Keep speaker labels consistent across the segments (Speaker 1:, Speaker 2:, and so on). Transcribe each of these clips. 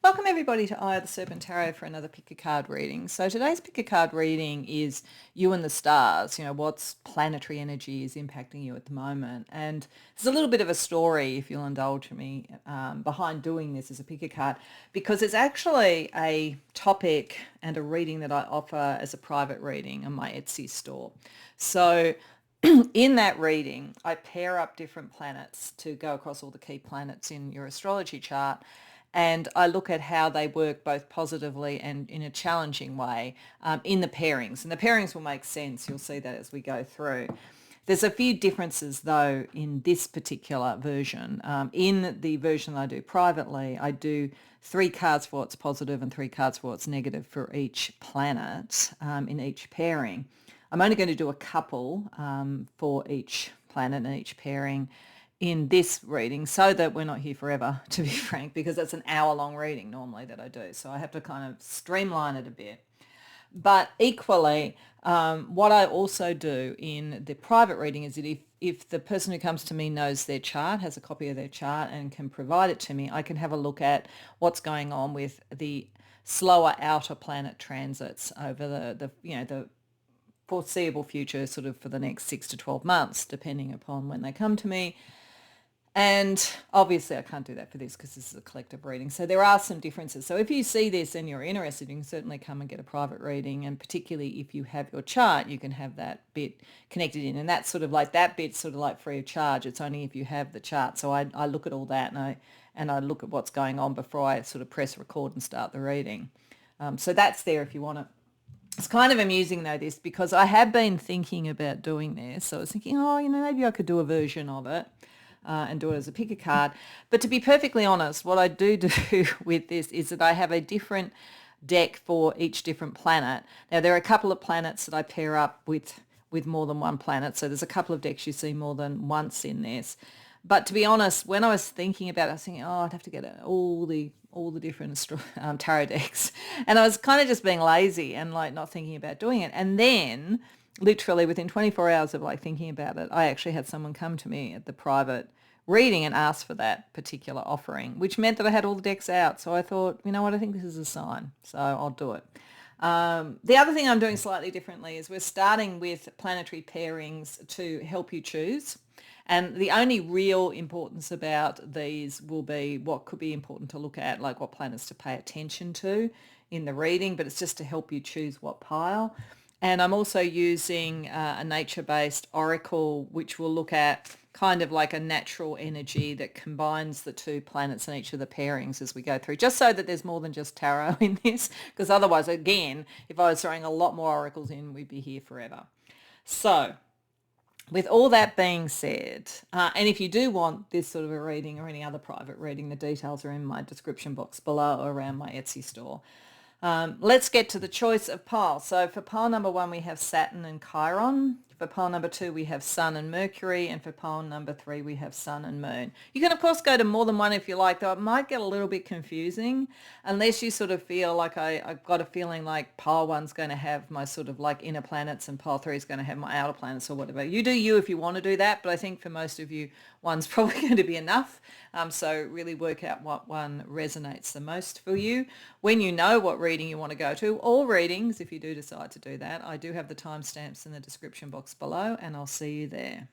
Speaker 1: Welcome everybody to Eye of the Serpent Tarot for another pick a card reading. So today's pick a card reading is you and the stars, what's planetary energy is impacting you at the moment. And there's a little bit of a story, if you'll indulge me, behind doing this as a pick a card, because it's actually a topic and a reading that I offer as a private reading on my Etsy store. So in that reading, I pair up different planets to go across all the key planets in your astrology chart, and I look at how they work both positively and in a challenging way in the pairings. And the pairings will make sense. You'll see that as we go through. There's a few differences, though, in this particular version. In the version that I do privately, I do 3 cards for what's positive and 3 cards for what's negative for each planet in each pairing. I'm only going to do a couple for each planet and each pairing in this reading so that we're not here forever, to be frank, because it's an hour-long reading normally that I do. So I have to kind of streamline it a bit. But equally, what I also do in the private reading is that if the person who comes to me knows their chart, has a copy of their chart and can provide it to me, I can have a look at what's going on with the slower outer planet transits over the foreseeable future, sort of for the next 6 to 12 months, depending upon when they come to me. And obviously I can't do that for this because this is a collective reading. So there are some differences. So if you see this and you're interested, you can certainly come and get a private reading. And particularly if you have your chart, you can have that bit connected in. And that's sort of like, that bit's sort of like free of charge. It's only if you have the chart. So I look at all that and I look at what's going on before I sort of press record and start the reading. So that's there if you want it. It's kind of amusing though, this, because I have been thinking about doing this. So I was thinking, maybe I could do a version of it. And do it as a pick a card. But to be perfectly honest, what I do with this is that I have a different deck for each different planet. Now, there are a couple of planets that I pair up with more than one planet. So there's a couple of decks you see more than once in this. But to be honest, when I was thinking about it, I was thinking, I'd have to get all the different tarot decks. And I was kind of just being lazy and like not thinking about doing it. And then literally within 24 hours of like thinking about it, I actually had someone come to me at the private reading and ask for that particular offering, which meant that I had all the decks out. So I thought, you know what, I think this is a sign, so I'll do it. The other thing I'm doing slightly differently is we're starting with planetary pairings to help you choose. And the only real importance about these will be what could be important to look at, like what planets to pay attention to in the reading, but it's just to help you choose what pile. And I'm also using a nature-based oracle, which will look at kind of like a natural energy that combines the 2 planets in each of the pairings as we go through, just so that there's more than just tarot in this, because otherwise, again, if I was throwing a lot more oracles in, we'd be here forever. So with all that being said, and if you do want this sort of a reading or any other private reading, the details are in my description box below around my Etsy store. Let's get to the choice of pile. So for pile number 1, we have Saturn and Chiron. For pile number 2, we have Sun and Mercury. And for pile number 3, we have Sun and Moon. You can, of course, go to more than one if you like, though it might get a little bit confusing unless you sort of feel like I've got a feeling like pile 1's going to have my sort of like inner planets and pile 3 is going to have my outer planets or whatever. You do you if you want to do that, but I think for most of you, one's probably going to be enough. So really work out what one resonates the most for you. When you know what reading you want to go to, all readings, if you do decide to do that, I do have the timestamps in the description box below, and I'll see you there.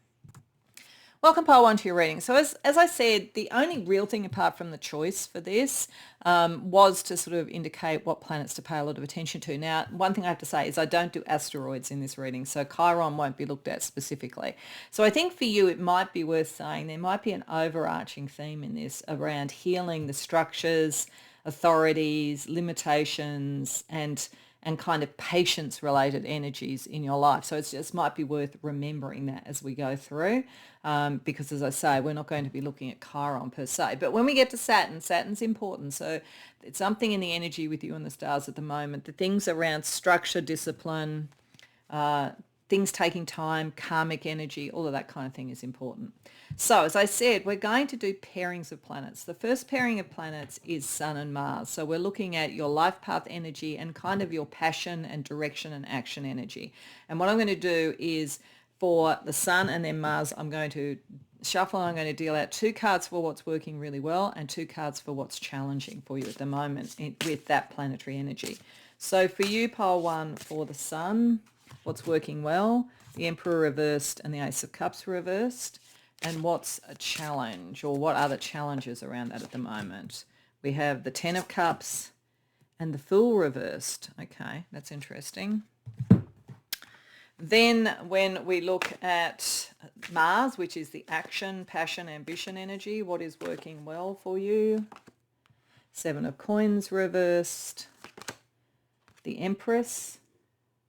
Speaker 1: Welcome pile 1 to your reading. So as I said, the only real thing apart from the choice for this was to sort of indicate what planets to pay a lot of attention to. Now, one thing I have to say is I don't do asteroids in this reading, so Chiron won't be looked at specifically. So I think for you it might be worth saying there might be an overarching theme in this around healing the structures, authorities, limitations, and kind of patience-related energies in your life. So it just might be worth remembering that as we go through, because as I say, we're not going to be looking at Chiron per se. But when we get to Saturn, Saturn's important. So it's something in the energy with you and the stars at the moment. The things around structure, discipline, things taking time, karmic energy, all of that kind of thing is important. So as I said, we're going to do pairings of planets. The first pairing of planets is Sun and Mars. So we're looking at your life path energy and kind of your passion and direction and action energy. And what I'm going to do is for the Sun and then Mars, I'm going to shuffle, and I'm going to deal out 2 cards for what's working really well and 2 cards for what's challenging for you at the moment with that planetary energy. So for you, pile 1 for the Sun, what's working well, the Emperor reversed and the Ace of Cups reversed, and what's a challenge, or what are the challenges around that at the moment? We have the Ten of Cups and the Fool reversed. Okay, that's interesting. Then when we look at Mars, which is the action, passion, ambition energy, what is working well for you? 7 of Coins reversed. The Empress.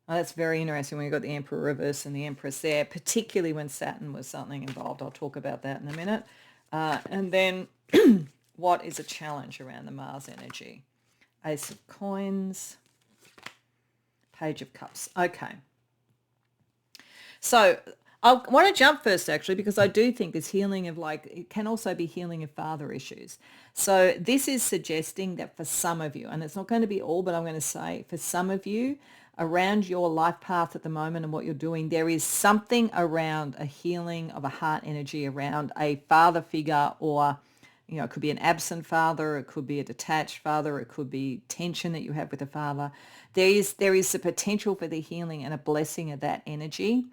Speaker 1: Oh, that's very interesting when you've got the Emperor reversed and the Empress there, particularly when Saturn was something involved. I'll talk about that in a minute. And then what is a challenge around the Mars energy? Ace of Coins, Page of Cups. Okay. So I want to jump first, actually, because I do think this healing of, like, it can also be healing of father issues. So this is suggesting that for some of you, and it's not going to be all, but I'm going to say for some of you around your life path at the moment and what you're doing, there is something around a healing of a heart energy around a father figure, or, you know, it could be an absent father, it could be a detached father, it could be tension that you have with a father. There is the potential for the healing and a blessing of that energy.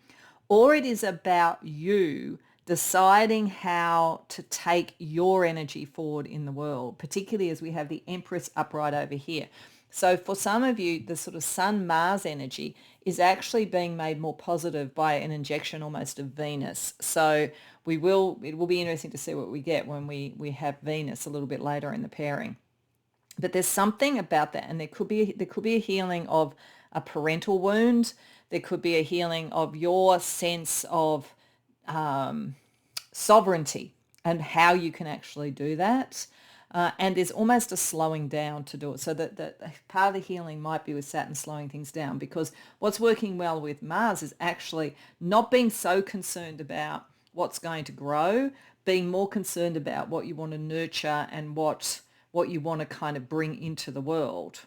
Speaker 1: Or it is about you deciding how to take your energy forward in the world, particularly as we have the Empress upright over here. So for some of you, the sort of Sun-Mars energy is actually being made more positive by an injection almost of Venus. So it will be interesting to see what we get when we have Venus a little bit later in the pairing. But there's something about that, and there could be a healing of a parental wound. There could be a healing of your sense of sovereignty and how you can actually do that. And there's almost a slowing down to do it. So that part of the healing might be with Saturn slowing things down, because what's working well with Mars is actually not being so concerned about what's going to grow, being more concerned about what you want to nurture and what you want to kind of bring into the world.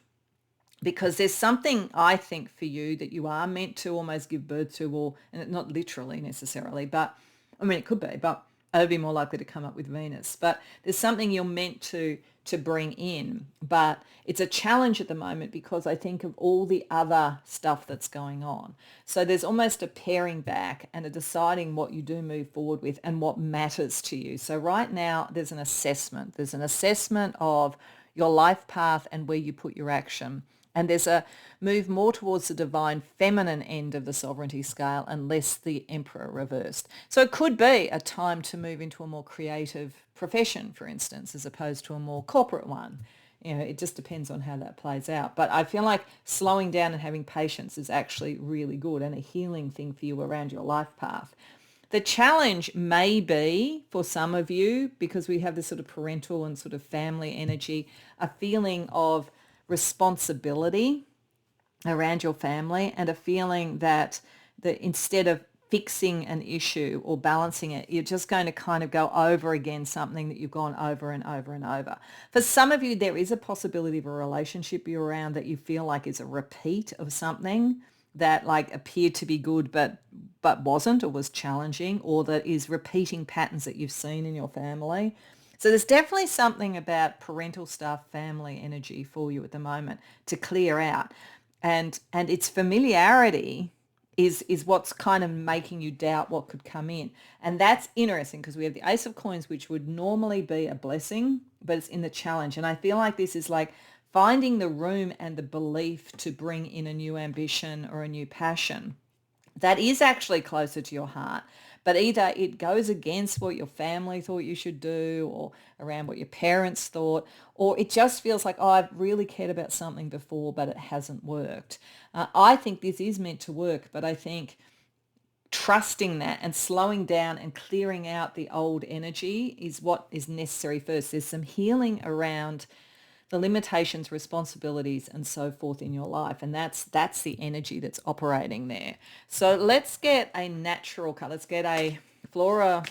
Speaker 1: Because there's something, I think, for you that you are meant to almost give birth to, or, and not literally necessarily, but I mean, it could be, but it would be more likely to come up with Venus. But there's something you're meant to bring in, but it's a challenge at the moment because I think of all the other stuff that's going on. So there's almost a paring back and a deciding what you do move forward with and what matters to you. So right now there's an assessment. There's an assessment of your life path and where you put your action. And there's a move more towards the divine feminine end of the sovereignty scale and less the Emperor reversed. So it could be a time to move into a more creative profession, for instance, as opposed to a more corporate one. You know, it just depends on how that plays out. But I feel like slowing down and having patience is actually really good and a healing thing for you around your life path. The challenge may be for some of you, because we have this sort of parental and sort of family energy, a feeling of responsibility around your family and a feeling that instead of fixing an issue or balancing it, you're just going to kind of go over again something that you've gone over and over and over. For some of you, there is a possibility of a relationship you're around that you feel like is a repeat of something that like appeared to be good but wasn't, or was challenging, or that is repeating patterns that you've seen in your family. So there's definitely something about parental stuff, family energy for you at the moment to clear out. And its familiarity is what's kind of making you doubt what could come in. And that's interesting because we have the Ace of Coins, which would normally be a blessing, but it's in the challenge. And I feel like this is like finding the room and the belief to bring in a new ambition or a new passion that is actually closer to your heart. But either it goes against what your family thought you should do or around what your parents thought, or it just feels like, oh, I've really cared about something before, but it hasn't worked. I think this is meant to work, but I think trusting that and slowing down and clearing out the old energy is what is necessary first. There's some healing around the limitations, responsibilities, and so forth in your life. And that's the energy that's operating there. So let's get a natural card. Let's get a flora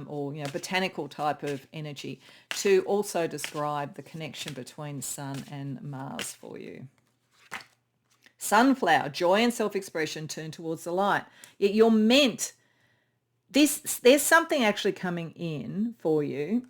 Speaker 1: or botanical type of energy to also describe the connection between Sun and Mars for you. Sunflower, joy and self-expression turn towards the light. Yet you're meant there's something actually coming in for you,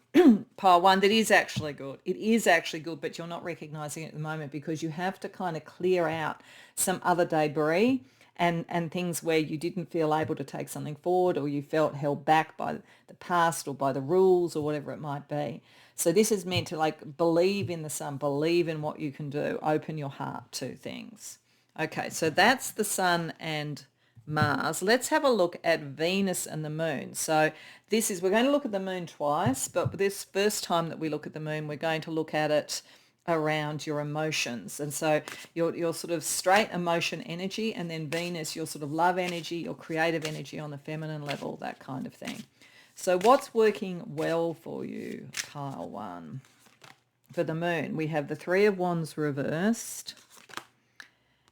Speaker 1: pile one, that is actually good. It is actually good, but you're not recognizing it at the moment because you have to kind of clear out some other debris and things where you didn't feel able to take something forward, or you felt held back by the past or by the rules or whatever it might be. So this is meant to like believe in the sun, believe in what you can do, open your heart to things. Okay, so that's the sun and Mars. Let's have a look at Venus and the moon. So we're going to look at the moon twice, but this first time that we look at the moon, we're going to look at it around your emotions. And so your sort of straight emotion energy, and then Venus, your sort of love energy, your creative energy on the feminine level, that kind of thing. So what's working well for you, pile one? For the moon, we have the Three of Wands reversed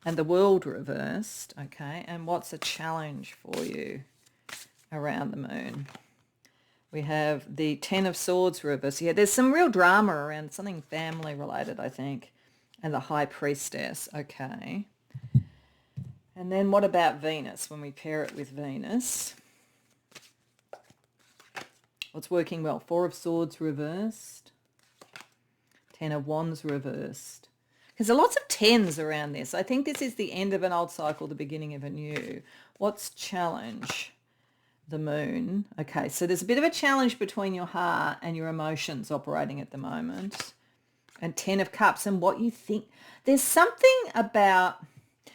Speaker 1: and the World reversed, okay? And what's a challenge for you around the moon? We have the Ten of Swords reversed. Yeah, there's some real drama around something family related, I think. And the High Priestess, okay. And then what about Venus when we pair it with Venus? What's working well? Four of Swords reversed. Ten of Wands reversed. Because there are lots of tens around this. I think this is the end of an old cycle, the beginning of a new. What's challenge? The moon. Okay, so there's a bit of a challenge between your heart and your emotions operating at the moment. And Ten of Cups and what you think. There's something about,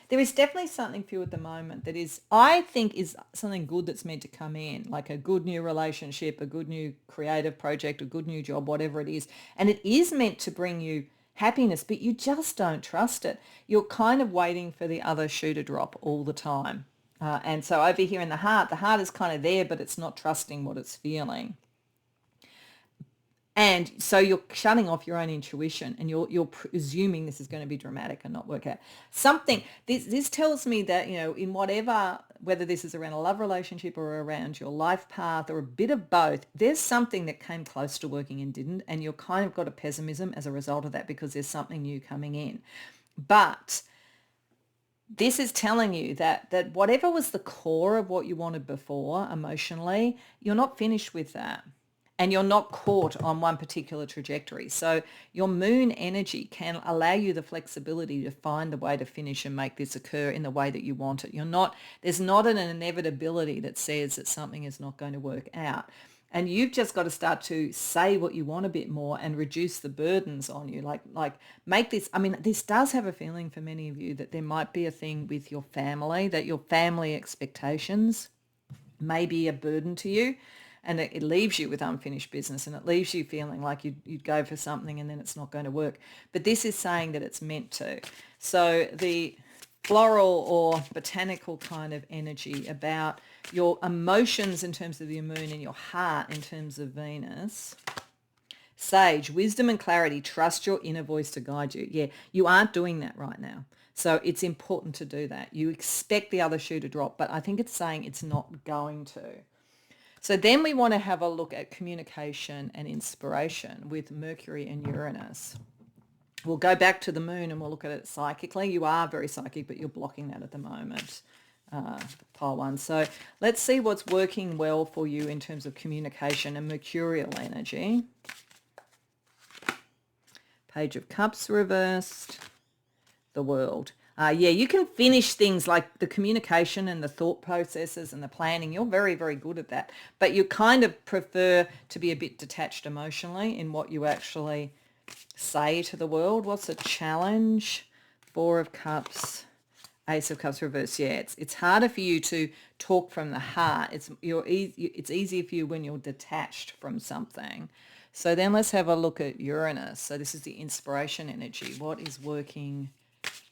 Speaker 1: there is definitely something for you at the moment that is, I think, is something good that's meant to come in, like a good new relationship, a good new creative project, a good new job, whatever it is. And it is meant to bring you happiness, but you just don't trust it. You're kind of waiting for the other shoe to drop all the time. And so over here in the heart is kind of there, but it's not trusting what it's feeling. And so you're shutting off your own intuition, and you're presuming this is going to be dramatic and not work out. Something, this tells me that, you know, in whatever, whether this is around a love relationship or around your life path or a bit of both, there's something that came close to working and didn't, and you're kind of got a pessimism as a result of that because there's something new coming in. But this is telling you that whatever was the core of what you wanted before emotionally, you're not finished with that. And you're not caught on one particular trajectory. So your moon energy can allow you the flexibility to find the way to finish and make this occur in the way that you want it. There's not an inevitability that says that something is not going to work out. And you've just got to start to say what you want a bit more and reduce the burdens on you. Like make this, I mean, this does have a feeling for many of you that there might be a thing with your family, that your family expectations may be a burden to you. And it leaves you with unfinished business, and it leaves you feeling like you'd go for something and then it's not going to work. But this is saying that it's meant to. So the floral or botanical kind of energy about your emotions in terms of your moon and your heart in terms of Venus. Sage, wisdom and clarity, trust your inner voice to guide you. Yeah, you aren't doing that right now. So it's important to do that. You expect the other shoe to drop, but I think it's saying it's not going to. So then we want to have a look at communication and inspiration with Mercury and Uranus. We'll go back to the moon and we'll look at it psychically. You are very psychic, but you're blocking that at the moment, pile one. So let's see what's working well for you in terms of communication and mercurial energy. Page of Cups reversed, the World. Yeah, you can finish things like the communication and the thought processes and the planning. You're very, very good at that. But you kind of prefer to be a bit detached emotionally in what you actually say to the world. What's a challenge? Four of Cups, Ace of Cups reversed. Yeah, it's harder for you to talk from the heart. It's easier for you when you're detached from something. So then let's have a look at Uranus. So this is the inspiration energy. What is working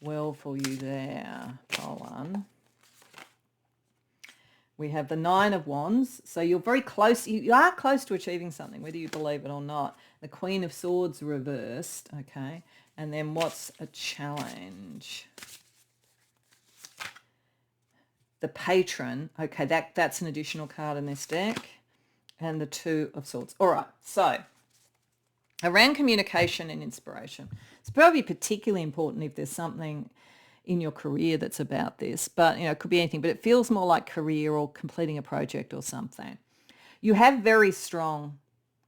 Speaker 1: well for you there, pile one? We have the Nine of Wands. So you're very close. You are close to achieving something, whether you believe it or not. The Queen of Swords reversed. Okay. And then what's a challenge? The Patron. Okay, that's an additional card in this deck. And the Two of Swords. All right. So around communication and inspiration, it's probably particularly important if there's something in your career that's about this, but it could be anything, but it feels more like career or completing a project or something. You have very strong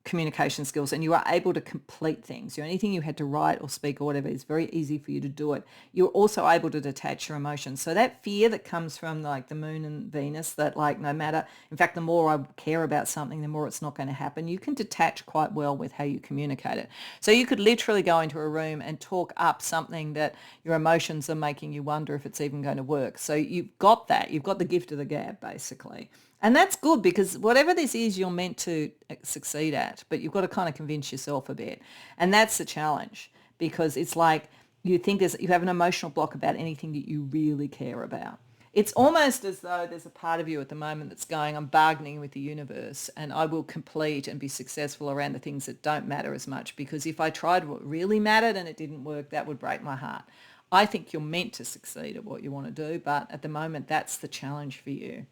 Speaker 1: communication skills and you are able to complete things. Anything you had to write or speak or whatever, is very easy for you to do it. You're also able to detach your emotions. So that fear that comes from like the moon and Venus, that like no matter, in fact, the more I care about something, the more it's not going to happen. You can detach quite well with how you communicate it. So you could literally go into a room and talk up something that your emotions are making you wonder if it's even going to work. So you've got that. You've got the gift of the gab, basically. And that's good because whatever this is, you're meant to succeed at, but you've got to kind of convince yourself a bit. And that's the challenge, because it's like you think you have an emotional block about anything that you really care about. It's almost as though there's a part of you at the moment that's going, I'm bargaining with the universe and I will complete and be successful around the things that don't matter as much, because if I tried what really mattered and it didn't work, that would break my heart. I think you're meant to succeed at what you want to do, but at the moment, that's the challenge for you.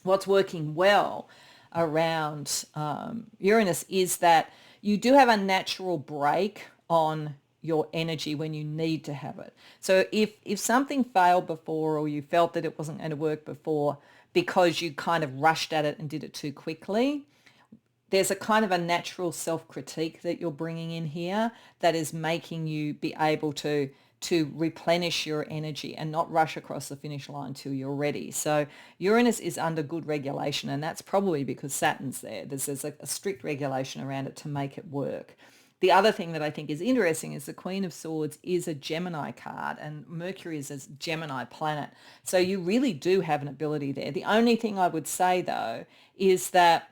Speaker 1: What's working well around Uranus is that you do have a natural break on your energy when you need to have it. So if something failed before, or you felt that it wasn't going to work before because you kind of rushed at it and did it too quickly, there's a kind of a natural self-critique that you're bringing in here that is making you be able to replenish your energy and not rush across the finish line till you're ready. So Uranus is under good regulation, and that's probably because Saturn's there. There's a strict regulation around it to make it work. The other thing that I think is interesting is the Queen of Swords is a Gemini card, and Mercury is a Gemini planet. So you really do have an ability there. The only thing I would say, though, is that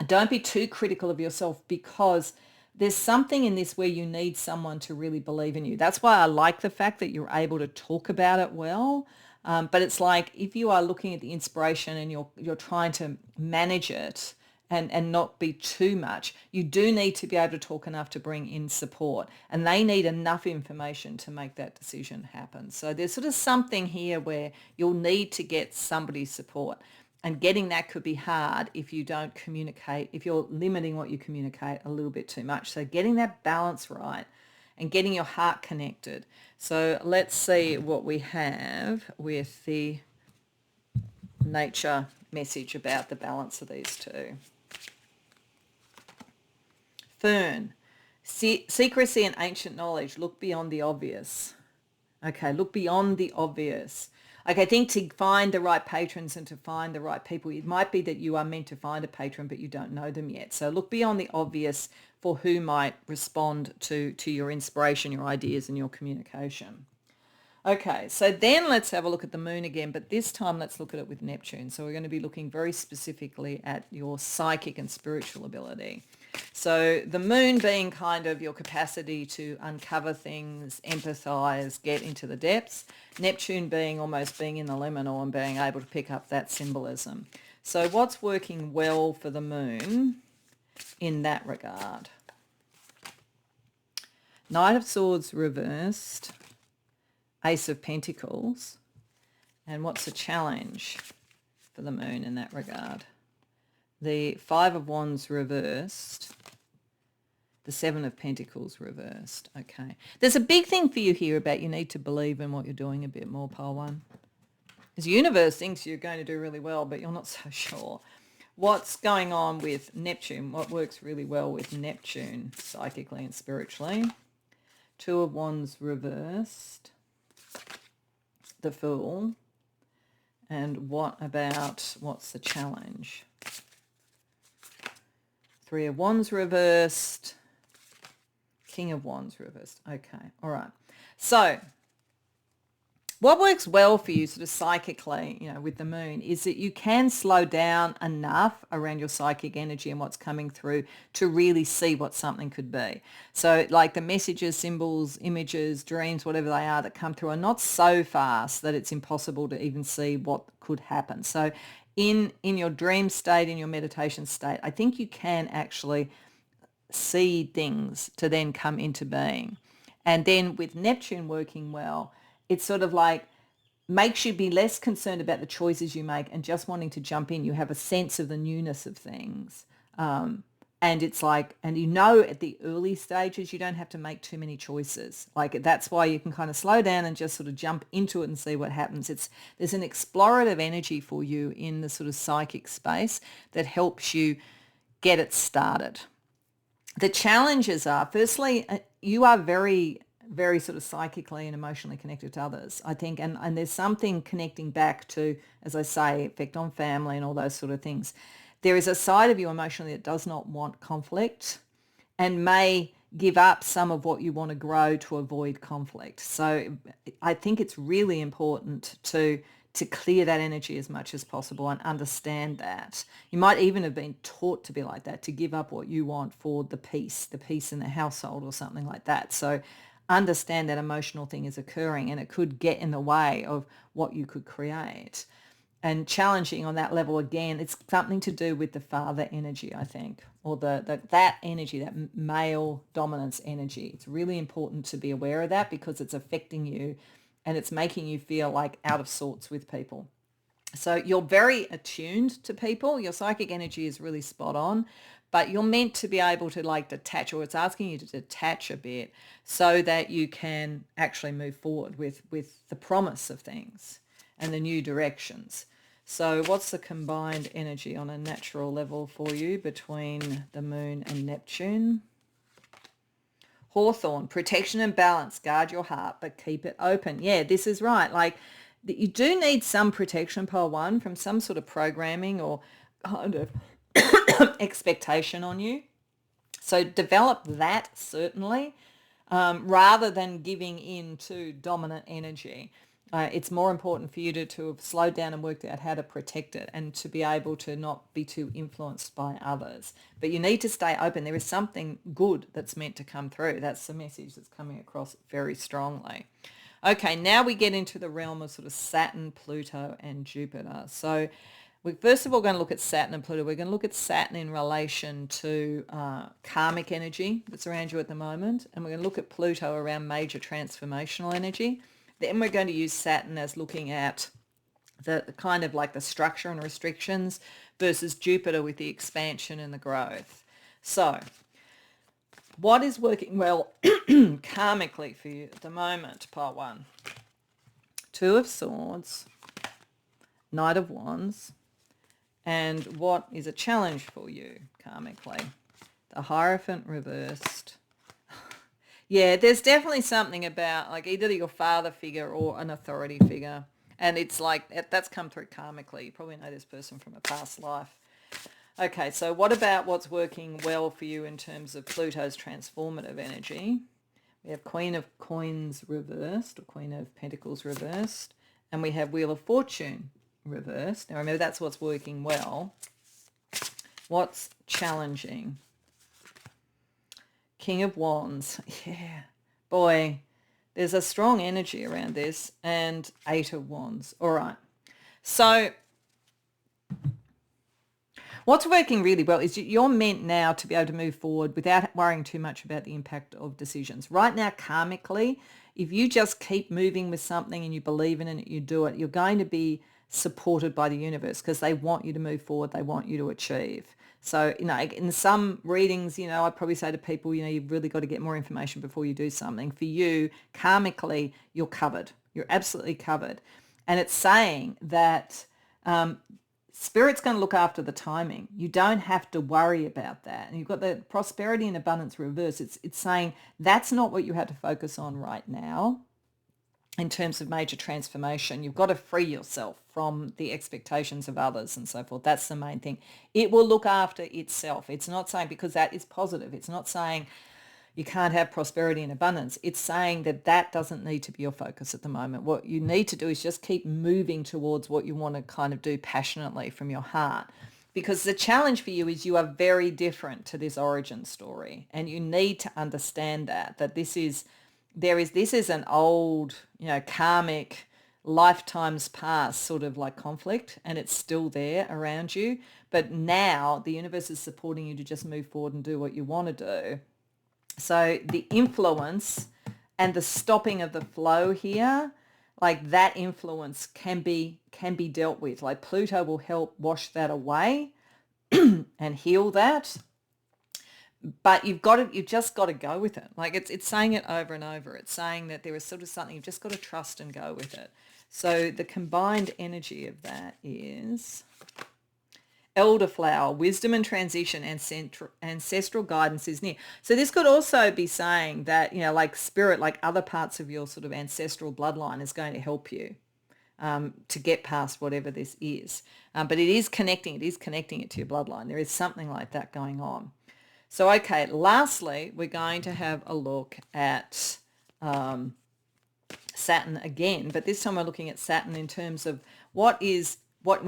Speaker 1: don't be too critical of yourself, because there's something in this where you need someone to really believe in you. That's why I like the fact that you're able to talk about it well. But it's like if you are looking at the inspiration and you're trying to manage it and not be too much, you do need to be able to talk enough to bring in support. And they need enough information to make that decision happen. So there's sort of something here where you'll need to get somebody's support. And getting that could be hard if you don't communicate, if you're limiting what you communicate a little bit too much. So getting that balance right and getting your heart connected. So let's see what we have with the nature message about the balance of these two. Fern, secrecy and ancient knowledge. Look beyond the obvious. Okay, look beyond the obvious. Okay, I think to find the right patrons and to find the right people, it might be that you are meant to find a patron, but you don't know them yet. So look beyond the obvious for who might respond to your inspiration, your ideas, and your communication. Okay, so then let's have a look at the moon again, but this time let's look at it with Neptune. So we're going to be looking very specifically at your psychic and spiritual ability. So the moon being kind of your capacity to uncover things, empathize, get into the depths. Neptune being almost being in the liminal and being able to pick up that symbolism. So what's working well for the moon in that regard? Knight of Swords reversed, Ace of Pentacles. And what's the challenge for the moon in that regard? The Five of Wands reversed, the Seven of Pentacles reversed. Okay. There's a big thing for you here about you need to believe in what you're doing a bit more, Pile 1. Because the universe thinks you're going to do really well, but you're not so sure. What's going on with Neptune? What works really well with Neptune psychically and spiritually? Two of Wands reversed, the Fool. And what's the challenge? Three of Wands reversed, King of Wands reversed. Okay, all right. So what works well for you sort of psychically, with the moon is that you can slow down enough around your psychic energy and what's coming through to really see what something could be. So like the messages, symbols, images, dreams, whatever they are that come through are not so fast that it's impossible to even see what could happen. So in your dream state, in your meditation state, I think you can actually see things to then come into being. And then with Neptune working well, it's sort of like makes you be less concerned about the choices you make and just wanting to jump in. You have a sense of the newness of things And it's like, and you know, at the early stages, you don't have to make too many choices. Like that's why you can kind of slow down and just sort of jump into it and see what happens. There's an explorative energy for you in the sort of psychic space that helps you get it started. The challenges are, firstly, you are very, very sort of psychically and emotionally connected to others, I think. And there's something connecting back to, as I say, effect on family and all those sort of things. There is a side of you emotionally that does not want conflict and may give up some of what you want to grow to avoid conflict. So I think it's really important to clear that energy as much as possible and understand that. You might even have been taught to be like that, to give up what you want for the peace in the household or something like that. So understand that emotional thing is occurring and it could get in the way of what you could create. And challenging on that level again, it's something to do with the father energy, I think, or that energy, that male dominance energy. It's really important to be aware of that because it's affecting you and it's making you feel like out of sorts with people. So you're very attuned to people. Your psychic energy is really spot on, but you're meant to be able to like detach, or it's asking you to detach a bit so that you can actually move forward with the promise of things and the new directions. So what's the combined energy on a natural level for you between the moon and Neptune? Hawthorn, protection and balance, guard your heart, but keep it open. Yeah, this is right. Like you do need some protection, pile one, from some sort of programming or kind of expectation on you. So develop that certainly, rather than giving in to dominant energy. It's more important for you to have slowed down and worked out how to protect it and to be able to not be too influenced by others. But you need to stay open. There is something good that's meant to come through. That's the message that's coming across very strongly. Okay, now we get into the realm of sort of Saturn, Pluto, and Jupiter. So we're first of all going to look at Saturn and Pluto. We're going to look at Saturn in relation to karmic energy that's around you at the moment. And we're going to look at Pluto around major transformational energy. Then we're going to use Saturn as looking at the kind of like the structure and restrictions versus Jupiter with the expansion and the growth. So what is working well karmically for you at the moment, part one? Two of Swords, Knight of Wands, and what is a challenge for you karmically? The Hierophant reversed. Yeah, there's definitely something about like either your father figure or an authority figure. And it's like, that's come through karmically. You probably know this person from a past life. Okay, so what about what's working well for you in terms of Pluto's transformative energy? We have Queen of Coins reversed, or Queen of Pentacles reversed. And we have Wheel of Fortune reversed. Now remember, that's what's working well. What's challenging? King of Wands. Yeah, boy, there's a strong energy around this. And Eight of Wands. All right. So what's working really well is you're meant now to be able to move forward without worrying too much about the impact of decisions. Right now, karmically, if you just keep moving with something and you believe in it, you do it, you're going to be supported by the universe because they want you to move forward. They want you to achieve. So, in some readings, I'd probably say to people, you've really got to get more information before you do something. For you, karmically, you're covered. You're absolutely covered. And it's saying that Spirit's going to look after the timing. You don't have to worry about that. And you've got the prosperity and abundance reverse. It's saying that's not what you have to focus on right now. In terms of major transformation, you've got to free yourself from the expectations of others and so forth. That's the main thing. It will look after itself. It's not saying, because that is positive, it's not saying you can't have prosperity and abundance. It's saying that doesn't need to be your focus at the moment. What you need to do is just keep moving towards what you want to kind of do passionately from your heart. Because the challenge for you is you are very different to this origin story. And you need to understand that this is an old, karmic, lifetimes past sort of like conflict, and it's still there around you. But now the universe is supporting you to just move forward and do what you want to do. So the influence and the stopping of the flow here, like that influence can be dealt with. Like Pluto will help wash that away and heal that. But you've just got to go with it. Like it's saying it over and over. It's saying that there is sort of something you've just got to trust and go with it. So the combined energy of that is elderflower, wisdom and transition, and ancestral guidance is near. So this could also be saying that, like spirit, like other parts of your sort of ancestral bloodline is going to help you to get past whatever this is. But it is connecting it to your bloodline. There is something like that going on. So, okay, lastly, we're going to have a look at Saturn again, but this time we're looking at Saturn in terms of when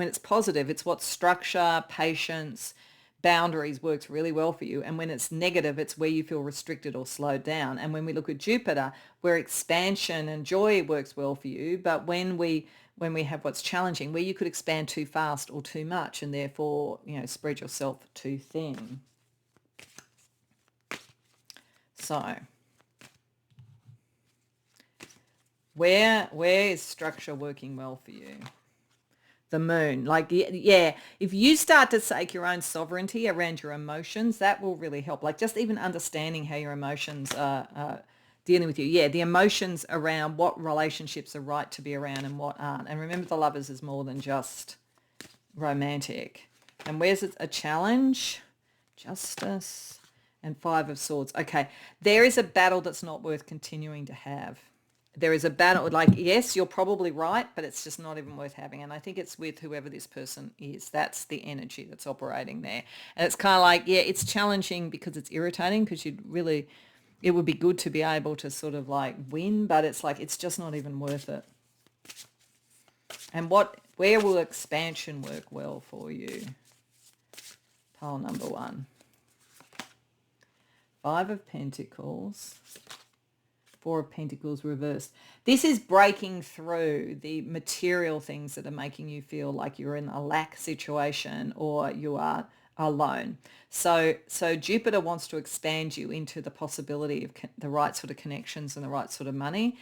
Speaker 1: it's positive, it's what structure, patience, boundaries works really well for you. And when it's negative, it's where you feel restricted or slowed down. And when we look at Jupiter, where expansion and joy works well for you, but when we have what's challenging, where you could expand too fast or too much and therefore, spread yourself too thin. So where is structure working well for you? The moon. Like, yeah, if you start to take your own sovereignty around your emotions, that will really help. Like just even understanding how your emotions are dealing with you. Yeah, the emotions around what relationships are right to be around and what aren't. And remember, the Lovers is more than just romantic. And where's it a challenge? Justice and Five of Swords. Okay, there is a battle that's not worth continuing to have. There is a battle, like, yes, you're probably right, but it's just not even worth having. And I think it's with whoever this person is. That's the energy that's operating there. And it's kind of like, yeah, it's challenging because it's irritating because it would be good to be able to sort of like win, but it's like, it's just not even worth it. And where will expansion work well for you? Pile number 1. 5 of Pentacles. 4 of Pentacles reversed. This is breaking through the material things that are making you feel like you're in a lack situation or you are alone. So Jupiter wants to expand you into the possibility of the right sort of connections and the right sort of money.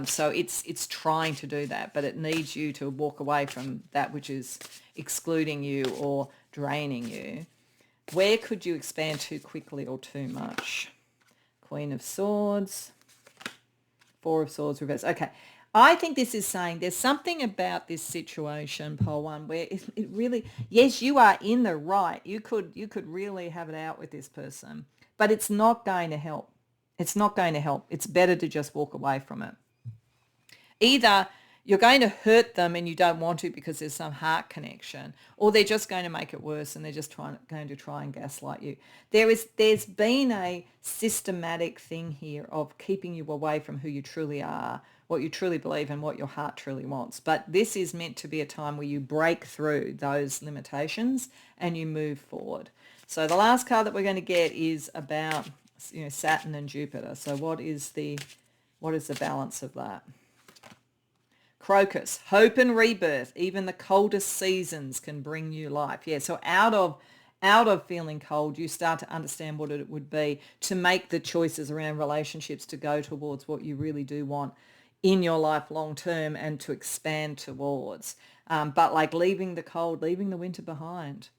Speaker 1: So it's trying to do that, but it needs you to walk away from that which is excluding you or draining you. Where could you expand too quickly or too much? Queen of Swords. 4 of Swords reversed. Okay. I think this is saying there's something about this situation, pole 1, where it really, yes, you are in the right. You could really have it out with this person, but it's not going to help. It's not going to help. It's better to just walk away from it. Either you're going to hurt them and you don't want to because there's some heart connection, or they're just going to make it worse and they're just going to try and gaslight you. There's been a systematic thing here of keeping you away from who you truly are, what you truly believe and what your heart truly wants. But this is meant to be a time where you break through those limitations and you move forward. So the last card that we're going to get is about Saturn and Jupiter. So what is the balance of that? Crocus, hope and rebirth. Even the coldest seasons can bring new life. Yeah, so out of feeling cold, you start to understand what it would be to make the choices around relationships to go towards what you really do want in your life long term and to expand towards. But like leaving the cold, leaving the winter behind.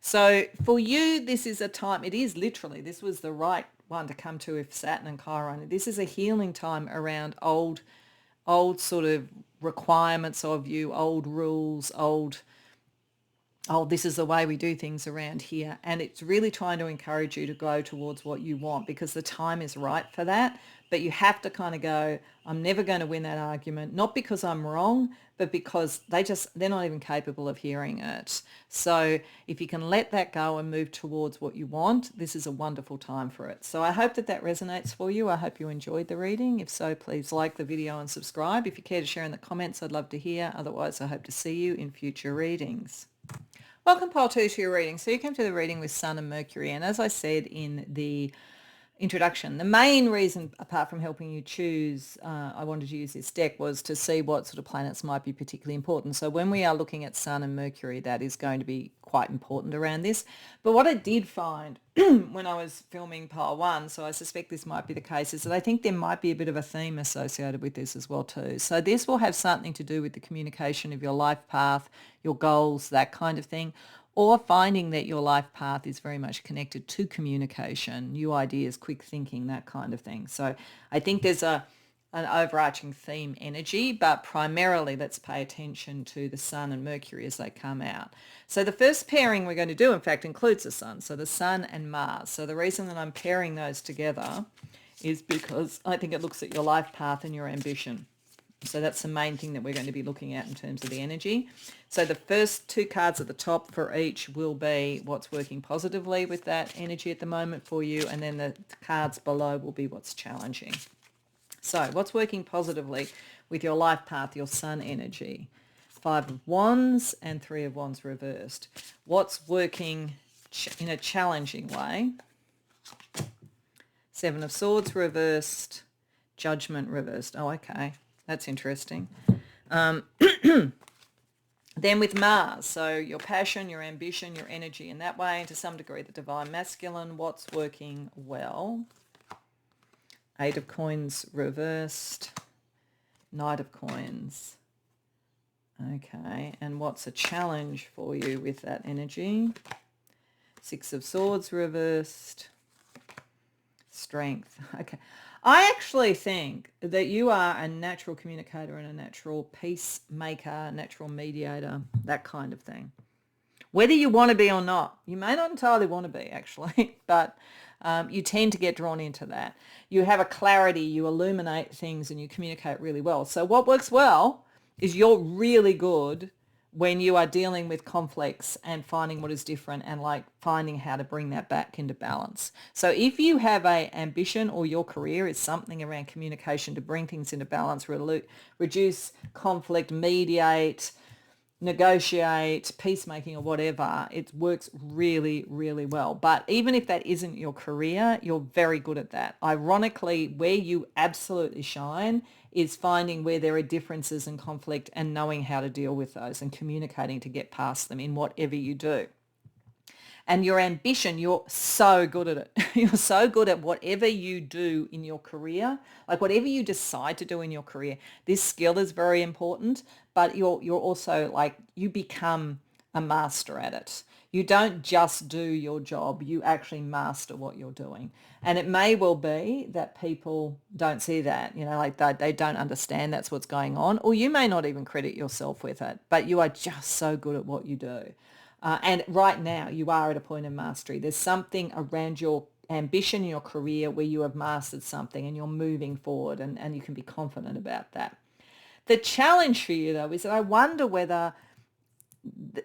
Speaker 1: So for you, this is a time, it is literally, this was the right one to come to if Saturn and Chiron. This is a healing time around old sort of requirements of you, old rules, this is the way we do things around here. And it's really trying to encourage you to go towards what you want because the time is right for that. But you have to kind of go, I'm never going to win that argument, not because I'm wrong, but because they're not even capable of hearing it. So if you can let that go and move towards what you want, this is a wonderful time for it. So I hope that resonates for you. I hope you enjoyed the reading. If so, please like the video and subscribe. If you care to share in the comments, I'd love to hear. Otherwise, I hope to see you in future readings. Welcome, Pile 2, to your reading. So you came to the reading with Sun and Mercury. And as I said in the introduction, the main reason, apart from helping you choose, I wanted to use this deck was to see what sort of planets might be particularly important. So when we are looking at Sun and Mercury, that is going to be quite important around this. But what I did find when I was filming pile one, so I suspect this might be the case, is that I think there might be a bit of a theme associated with this as well too. So this will have something to do with the communication of your life path, your goals, that kind of thing, or finding that your life path is very much connected to communication, new ideas, quick thinking, that kind of thing. So I think there's an overarching theme energy, but primarily let's pay attention to the Sun and Mercury as they come out. So the first pairing we're going to do, in fact, includes the Sun. So the Sun and Mars. So the reason that I'm pairing those together is because I think it looks at your life path and your ambition. So that's the main thing that we're going to be looking at in terms of the energy. So the first two cards at the top for each will be what's working positively with that energy at the moment for you, and then the cards below will be what's challenging. So what's working positively with your life path, your Sun energy? 5 of Wands and 3 of Wands reversed. What's working in a challenging way? 7 of Swords reversed, Judgment reversed. Oh, okay. That's interesting. Then with Mars, so your passion, your ambition, your energy in that way, and to some degree the divine masculine, what's working well? 8 of Coins reversed, Knight of Coins. Okay, and what's a challenge for you with that energy? 6 of Swords reversed, Strength. Okay, I actually think that you are a natural communicator and a natural peacemaker, natural mediator, that kind of thing. Whether you want to be or not, you may not entirely want to be actually, but you tend to get drawn into that. You have a clarity, you illuminate things and you communicate really well. So what works well is you're really good when you are dealing with conflicts and finding what is different and like finding how to bring that back into balance. So if you have a ambition or your career is something around communication to bring things into balance, reduce conflict, mediate, negotiate, peacemaking or whatever, it works really, really well. But even if that isn't your career, you're very good at that. Ironically, where you absolutely shine is finding where there are differences and conflict and knowing how to deal with those and communicating to get past them in whatever you do. And your ambition, you're so good at it. You're so good at whatever you do in your career, like whatever you decide to do in your career. This skill is very important, but you're also like, you become a master at it. You don't just do your job, you actually master what you're doing. And it may well be that people don't see that, you know, like they don't understand that's what's going on, or you may not even credit yourself with it, but you are just so good at what you do. And right now you are at a point of mastery. There's something around your ambition in your career where you have mastered something and you're moving forward and you can be confident about that. The challenge for you though is that I wonder whether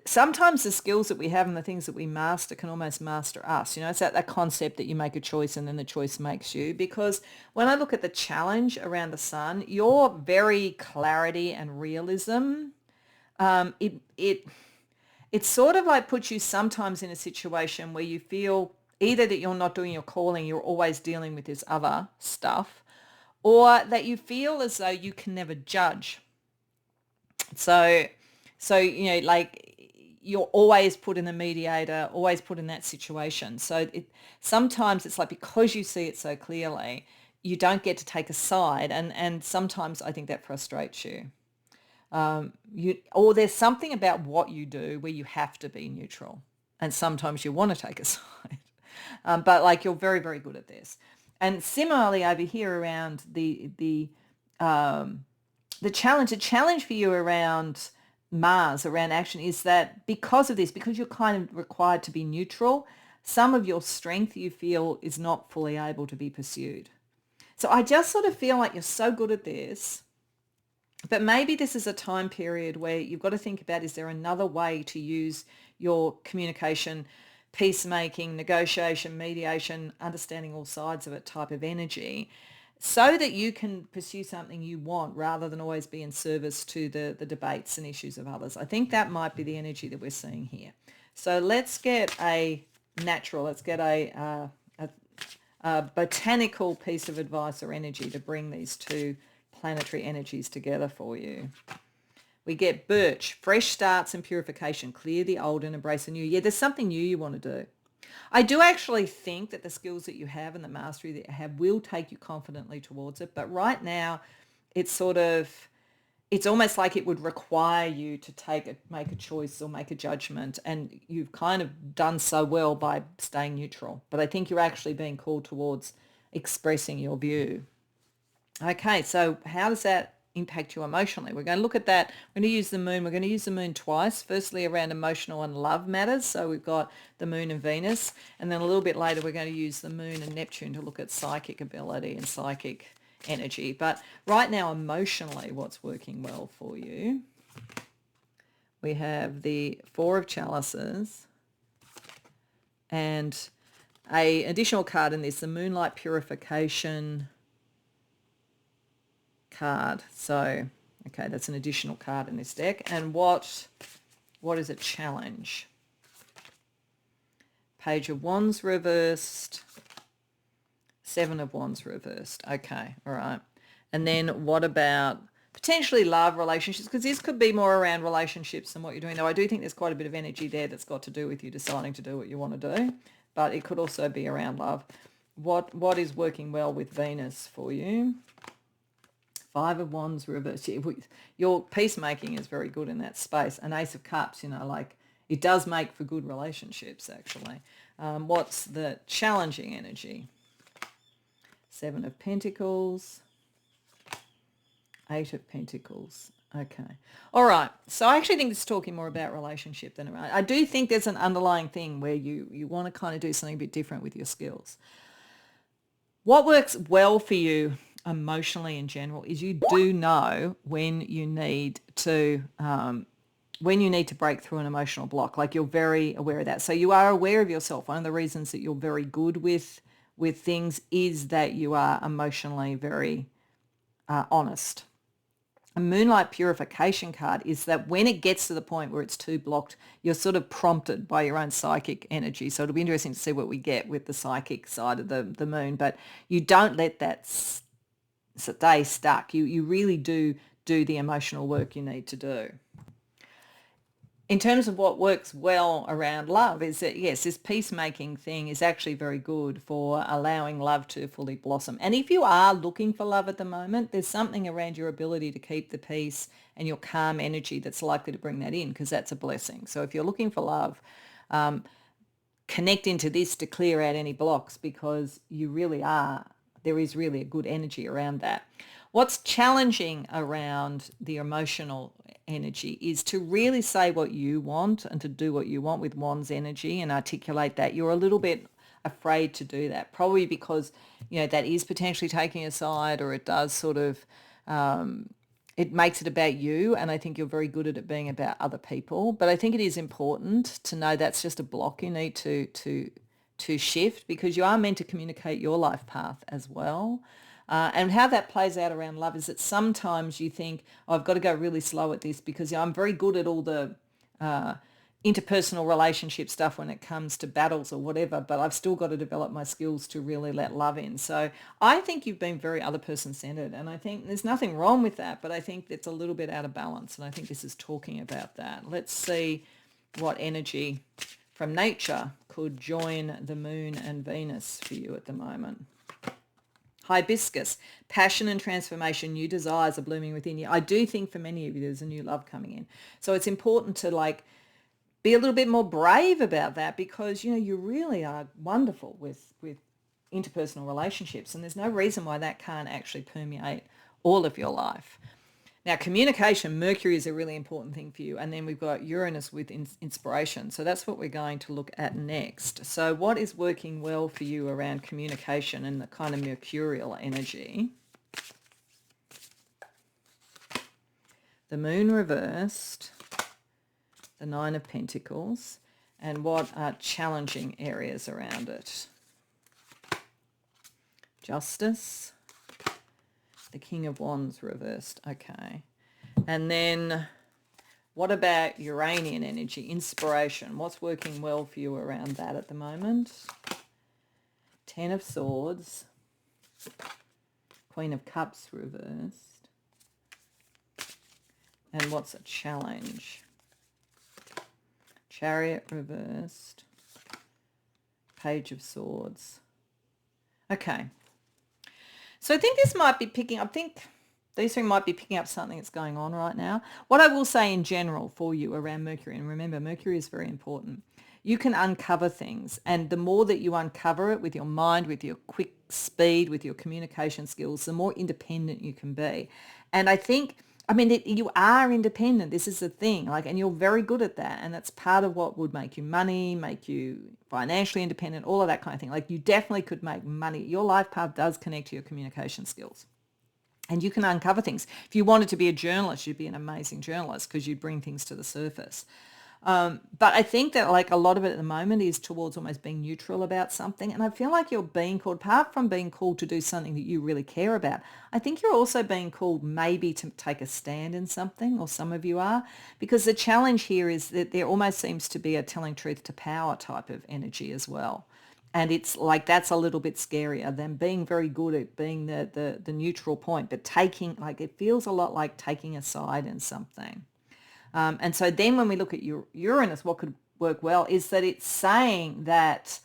Speaker 1: sometimes the skills that we have and the things that we master can almost master us. You know, it's that concept that you make a choice and then the choice makes you. Because when I look at the challenge around the Sun, your very clarity and realism, it sort of like puts you sometimes in a situation where you feel either that you're not doing your calling, you're always dealing with this other stuff, or that you feel as though you can never judge. So, you know, like you're always put in the mediator, always put in that situation. So sometimes it's like because you see it so clearly, you don't get to take a side. And sometimes I think that frustrates you. Or there's something about what you do where you have to be neutral. And sometimes you want to take a side. But like you're very, very good at this. And similarly over here around the challenge for you around Mars, around action, is that because of this, because you're kind of required to be neutral, some of your strength you feel is not fully able to be pursued. So I just sort of feel like you're so good at this, but maybe this is a time period where you've got to think about, is there another way to use your communication, peacemaking, negotiation, mediation, understanding all sides of it type of energy, so that you can pursue something you want rather than always be in service to the debates and issues of others. I think that might be the energy that we're seeing here. So let's get a botanical piece of advice or energy to bring these two planetary energies together for you. We get Birch, fresh starts and purification, clear the old and embrace the new. Yeah, there's something new you want to do. I do actually think that the skills that you have and the mastery that you have will take you confidently towards it. But right now, it's it's almost like it would require you to make a choice or make a judgment. And you've kind of done so well by staying neutral. But I think you're actually being called towards expressing your view. Okay, so how does that impact you emotionally? We're going to look at that. We're going to use the moon. We're going to use the moon twice. Firstly, around emotional and love matters. So we've got the moon and Venus. And then a little bit later, we're going to use the moon and Neptune to look at psychic ability and psychic energy. But right now, emotionally, what's working well for you? We have the Four of Chalices and a additional card in this, the Moonlight Purification card. So, okay, that's an additional card in this deck. And what is a challenge? Page of Wands reversed, Seven of Wands reversed. Okay, all right. And then what about potentially love, relationships? Because this could be more around relationships than what you're doing. Though I do think there's quite a bit of energy there that's got to do with you deciding to do what you want to do. But it could also be around love. What is working well with Venus for you? Five of Wands reversed. Your peacemaking is very good in that space. An Ace of Cups, like it does make for good relationships, actually. What's the challenging energy? Seven of Pentacles, Eight of Pentacles. Okay. All right. So I actually think this is talking more about relationship than around. I do think there's an underlying thing where you want to kind of do something a bit different with your skills. What works well for you emotionally in general is you do know when you need to break through an emotional block. Like you're very aware of that. So you are aware of yourself. One of the reasons that you're very good with things is that you are emotionally very honest. A Moonlight Purification card is that when it gets to the point where it's too blocked, you're sort of prompted by your own psychic energy. So it'll be interesting to see what we get with the psychic side of the moon. But you don't let that stay stuck. You really do the emotional work you need to do. In terms of what works well around love is that, yes, this peacemaking thing is actually very good for allowing love to fully blossom. And if you are looking for love at the moment, there's something around your ability to keep the peace and your calm energy that's likely to bring that in, because that's a blessing. So if you're looking for love, connect into this to clear out any blocks, because there is really a good energy around that. What's challenging around the emotional energy is to really say what you want and to do what you want with Wands energy and articulate that. You're a little bit afraid to do that, probably because, that is potentially taking a side, or it does sort of, it makes it about you. And I think you're very good at it being about other people. But I think it is important to know that's just a block you need to shift, because you are meant to communicate your life path as well. And how that plays out around love is that sometimes you think, I've got to go really slow at this because I'm very good at all the interpersonal relationship stuff when it comes to battles or whatever, but I've still got to develop my skills to really let love in. So I think you've been very other person centered, and I think there's nothing wrong with that, but I think it's a little bit out of balance, and I think this is talking about that. Let's see what energy from nature could join the moon and Venus for you at the moment. Hibiscus, passion and transformation, new desires are blooming within you. I do think for many of you there's a new love coming in. So it's important to be a little bit more brave about that, because you really are wonderful with interpersonal relationships, and there's no reason why that can't actually permeate all of your life. Now, communication, Mercury is a really important thing for you. And then we've got Uranus with inspiration. So that's what we're going to look at next. So what is working well for you around communication and the kind of mercurial energy? The moon reversed, the Nine of Pentacles, and what are challenging areas around it? Justice, the King of Wands reversed. Okay. And then what about Uranian energy, inspiration? What's working well for you around that at the moment? Ten of Swords, Queen of Cups reversed, And what's a challenge? Chariot reversed. Page of Swords. Okay. So I think this might be picking up, I think these three might be picking up something that's going on right now. What I will say in general for you around Mercury, and remember, Mercury is very important, you can uncover things. And the more that you uncover it with your mind, with your quick speed, with your communication skills, the more independent you can be. And I think, you are independent. This is the thing, and you're very good at that. And that's part of what would make you money, make you financially independent, all of that kind of thing. You definitely could make money. Your life path does connect to your communication skills. And you can uncover things. If you wanted to be a journalist, you'd be an amazing journalist because you'd bring things to the surface. But I think that a lot of it at the moment is towards almost being neutral about something. And I feel like you're being called, apart from being called to do something that you really care about, I think you're also being called maybe to take a stand in something, or some of you are, because the challenge here is that there almost seems to be a telling truth to power type of energy as well. And it's that's a little bit scarier than being very good at being the neutral point, but taking, it feels a lot like taking a side in something. And so then when we look at Uranus, what could work well is that it's saying that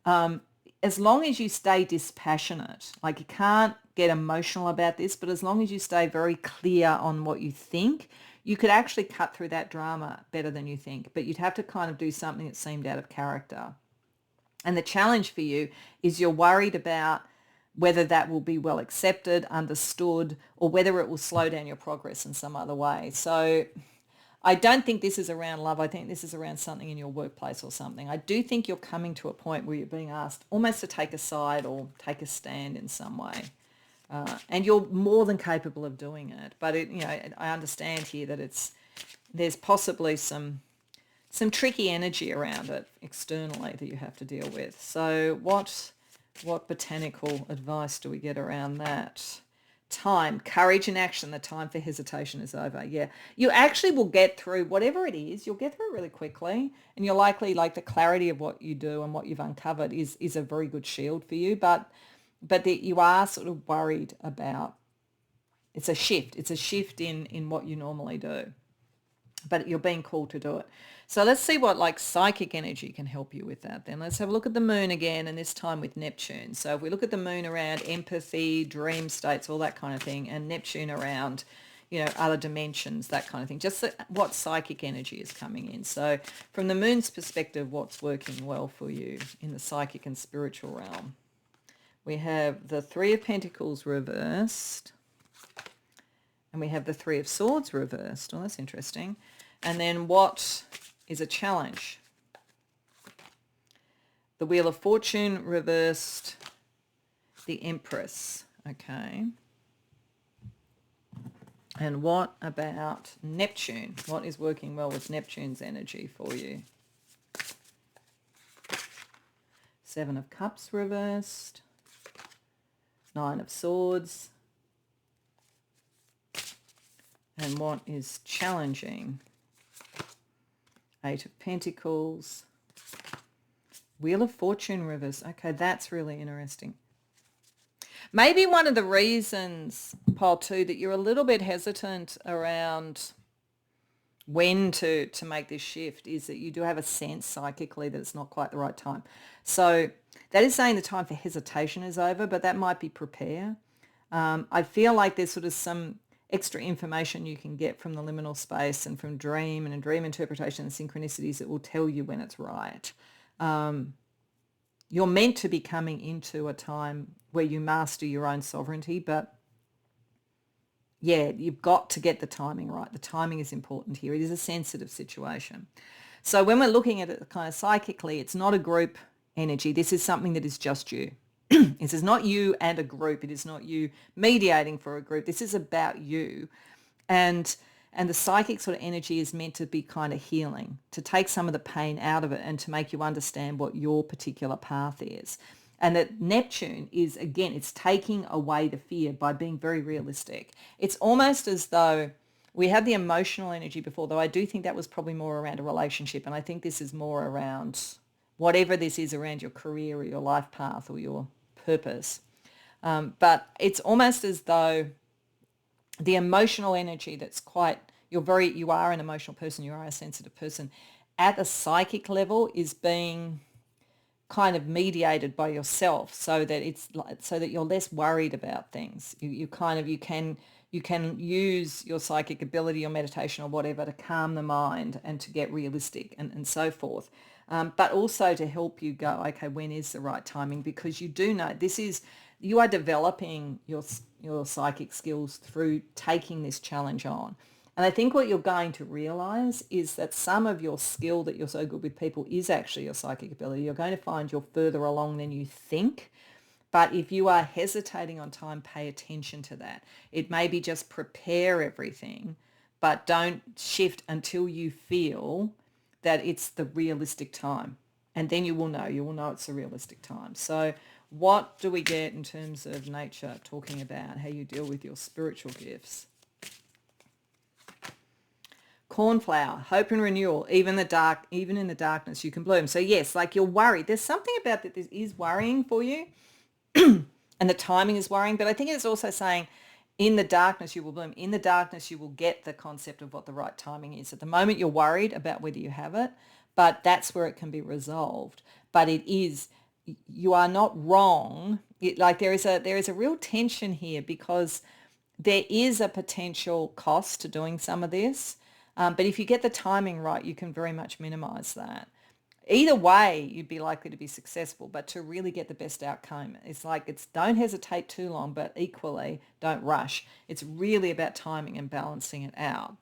Speaker 1: as long as you stay dispassionate, you can't get emotional about this, but as long as you stay very clear on what you think, you could actually cut through that drama better than you think. But you'd have to kind of do something that seemed out of character. And the challenge for you is you're worried about whether that will be well accepted, understood, or whether it will slow down your progress in some other way. So I don't think this is around love. I think this is around something in your workplace or something. I do think you're coming to a point where you're being asked almost to take a side or take a stand in some way. And you're more than capable of doing it. But I understand here that there's possibly some tricky energy around it externally that you have to deal with. So what botanical advice do we get around that? Time, courage and action. The time for hesitation is over. Yeah, you actually will get through whatever it is. You'll get through it really quickly, and you're likely, the clarity of what you do and what you've uncovered is a very good shield for you. But you are sort of worried about, it's a shift. It's a shift in what you normally do, but you're being called to do it. So let's see what psychic energy can help you with that then. Let's have a look at the moon again, and this time with Neptune. So if we look at the moon around empathy, dream states, all that kind of thing, and Neptune around, other dimensions, that kind of thing, just what psychic energy is coming in. So from the moon's perspective, what's working well for you in the psychic and spiritual realm? We have the Three of Pentacles reversed, and we have the Three of Swords reversed. Oh, that's interesting. And then what is a challenge? The Wheel of Fortune reversed, the Empress. Okay. And what about Neptune? What is working well with Neptune's energy for you? Seven of Cups reversed, Nine of Swords. And what is challenging? Eight of Pentacles, Wheel of Fortune reversed. Okay, that's really interesting. Maybe one of the reasons, Pile 2, that you're a little bit hesitant around when to make this shift is that you do have a sense psychically that it's not quite the right time. So that is saying the time for hesitation is over, but that might be prepare. I feel like there's sort of some extra information you can get from the liminal space and from dream and dream interpretation and synchronicities that will tell you when it's right. You're meant to be coming into a time where you master your own sovereignty, but yeah, you've got to get the timing right. The timing is important here. It is a sensitive situation. So when we're looking at it kind of psychically, it's not a group energy. This is something that is just you. This is not you and a group. It is not you mediating for a group. This is about you. And the psychic sort of energy is meant to be kind of healing, to take some of the pain out of it and to make you understand what your particular path is. And that Neptune is, again, it's taking away the fear by being very realistic. It's almost as though we had the emotional energy before, though I do think that was probably more around a relationship. And I think this is more around whatever this is around your career or your life path or your purpose. But it's almost as though the emotional energy that's quite you are an emotional person, you are a sensitive person, at a psychic level is being kind of mediated by yourself, so that you're less worried about things. You can use your psychic ability or meditation or whatever to calm the mind and to get realistic and so forth. But also to help you go, okay, when is the right timing? Because you do know you are developing your psychic skills through taking this challenge on. And I think what you're going to realize is that some of your skill that you're so good with people is actually your psychic ability. You're going to find you're further along than you think. But if you are hesitating on time, pay attention to that. It may be just prepare everything, but don't shift until you feel that it's the realistic time. And then you will know it's a realistic time. So what do we get in terms of nature talking about how you deal with your spiritual gifts? Cornflower, hope and renewal, even in the darkness you can bloom. So yes, like you're worried. There's something about that is worrying for you. And the timing is worrying, but I think it's also saying in the darkness you will bloom. In the darkness you will get the concept of what the right timing is. At the moment you're worried about whether you have it, but that's where it can be resolved. But you are not wrong. There is a real tension here, because there is a potential cost to doing some of this. But if you get the timing right, you can very much minimize that. Either way, you'd be likely to be successful, but to really get the best outcome, don't hesitate too long, but equally don't rush. It's really about timing and balancing it out,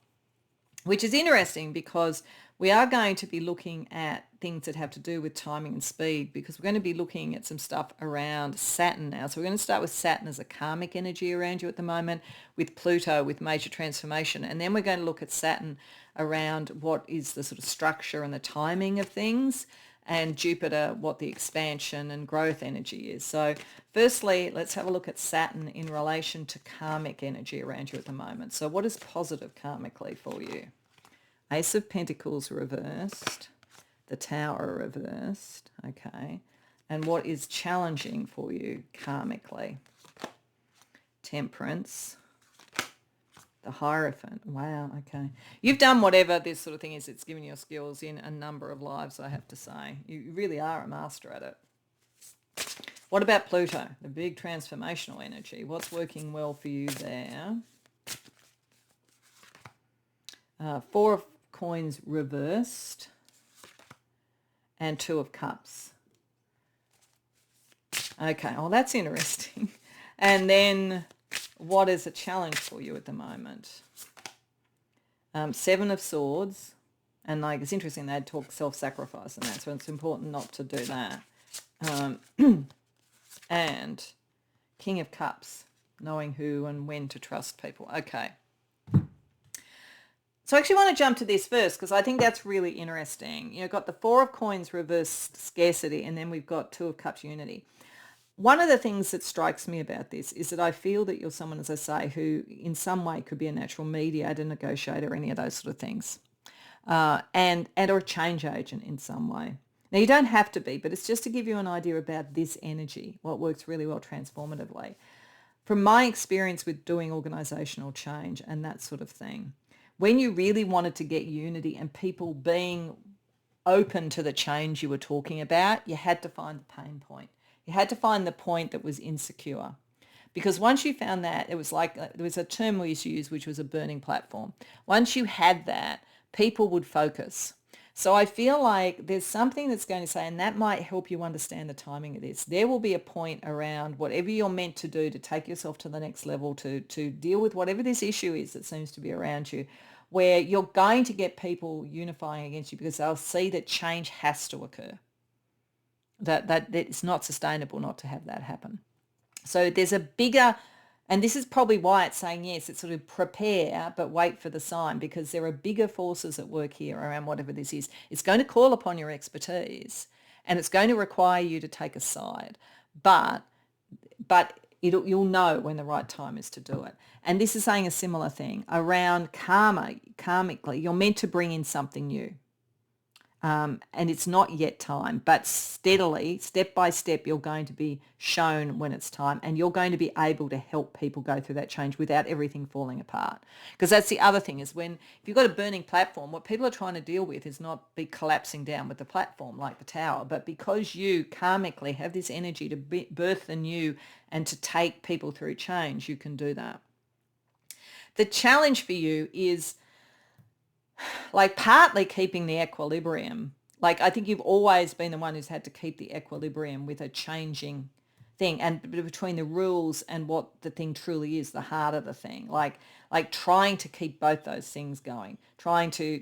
Speaker 1: which is interesting because we are going to be looking at things that have to do with timing and speed, because we're going to be looking at some stuff around Saturn now. So we're going to start with Saturn as a karmic energy around you at the moment, with Pluto, with major transformation. And then we're going to look at Saturn around what is the sort of structure and the timing of things, and Jupiter, what the expansion and growth energy is. So firstly, let's have a look at Saturn in relation to karmic energy around you at the moment. So what is positive karmically for you? Ace of Pentacles reversed, the Tower reversed, okay. And what is challenging for you karmically? Temperance, the Hierophant. Wow, okay. You've done whatever this sort of thing is. It's given you skills in a number of lives, I have to say. You really are a master at it. What about Pluto, the big transformational energy? What's working well for you there? Four of Coins reversed, and Two of Cups. Okay, oh, that's interesting. And then what is a challenge for you at the moment? Seven of Swords, and it's interesting they'd talk self-sacrifice and that, so it's important not to do that. And King of Cups, knowing who and when to trust people. Okay. So I actually want to jump to this first, because I think that's really interesting. You've got the Four of Coins reverse scarcity, and then we've got Two of Cups unity. One of the things that strikes me about this is that I feel that you're someone, as I say, who in some way could be a natural mediator, negotiator, any of those sort of things, and or a change agent in some way. Now, you don't have to be, but it's just to give you an idea about this energy, what works really well transformatively. From my experience with doing organisational change and that sort of thing, when you really wanted to get unity and people being open to the change you were talking about, you had to find the pain point. You had to find the point that was insecure. Because once you found that, it was there was a term we used to use, which was a burning platform. Once you had that, people would focus. So I feel like there's something that's going to say, and that might help you understand the timing of this. There will be a point around whatever you're meant to do to take yourself to the next level, to deal with whatever this issue is that seems to be around you, where you're going to get people unifying against you, because they'll see that change has to occur, that it's not sustainable not to have that happen. So there's a bigger, and this is probably why it's saying, yes, it's sort of prepare, but wait for the sign, because there are bigger forces at work here around whatever this is. It's going to call upon your expertise, and it's going to require you to take a side, but you'll know when the right time is to do it. And this is saying a similar thing around karmically. You're meant to bring in something new. and it's not yet time, but steadily, step by step, you're going to be shown when it's time, and you're going to be able to help people go through that change without everything falling apart. Because that's the other thing, is if you've got a burning platform, what people are trying to deal with is not be collapsing down with the platform like the tower, but because you karmically have this energy to birth the new and to take people through change, you can do that. The challenge for you is like partly keeping the equilibrium. Like I think you've always been the one who's had to keep the equilibrium with a changing thing, and between the rules and what the thing truly is, the heart of the thing. Like trying to keep both those things going, trying to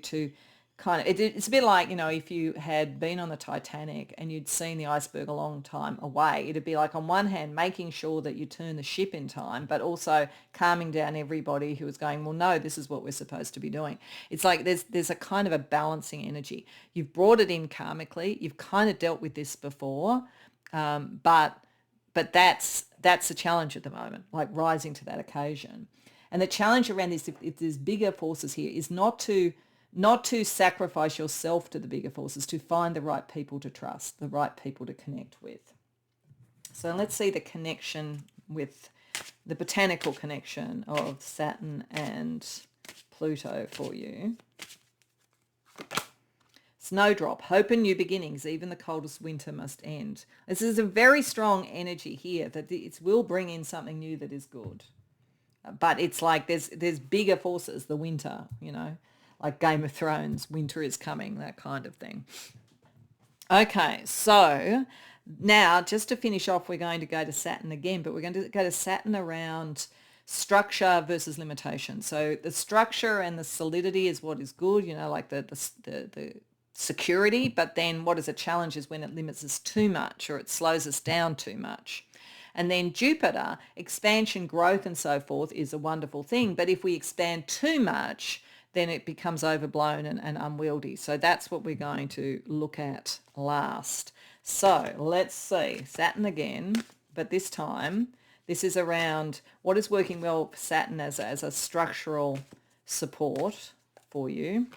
Speaker 1: kind of, it's a bit like, if you had been on the Titanic and you'd seen the iceberg a long time away, it'd be like on one hand making sure that you turn the ship in time, but also calming down everybody who was going, well, no, this is what we're supposed to be doing. It's like there's a kind of a balancing energy. You've brought it in karmically. You've kind of dealt with this before, but that's the challenge at the moment, like rising to that occasion. And the challenge around this, if there's bigger forces here, is not to sacrifice yourself to the bigger forces, to find the right people to trust, the right people to connect with. So let's see the connection with the botanical connection of Saturn and Pluto for you. Snowdrop, hope and new beginnings, even the coldest winter must end. This is a very strong energy here that it will bring in something new that is good. But it's like there's bigger forces, the winter, like Game of Thrones, winter is coming, that kind of thing. Okay, so now just to finish off, we're going to go to Saturn again, but we're going to go to Saturn around structure versus limitation. So the structure and the solidity is what is good, like the security, but then what is a challenge is when it limits us too much or it slows us down too much. And then Jupiter, expansion, growth and so forth is a wonderful thing. But if we expand too much, then it becomes overblown and unwieldy. So that's what we're going to look at last. So let's see, Saturn again, but this time this is around what is working well for Saturn as a structural support for you.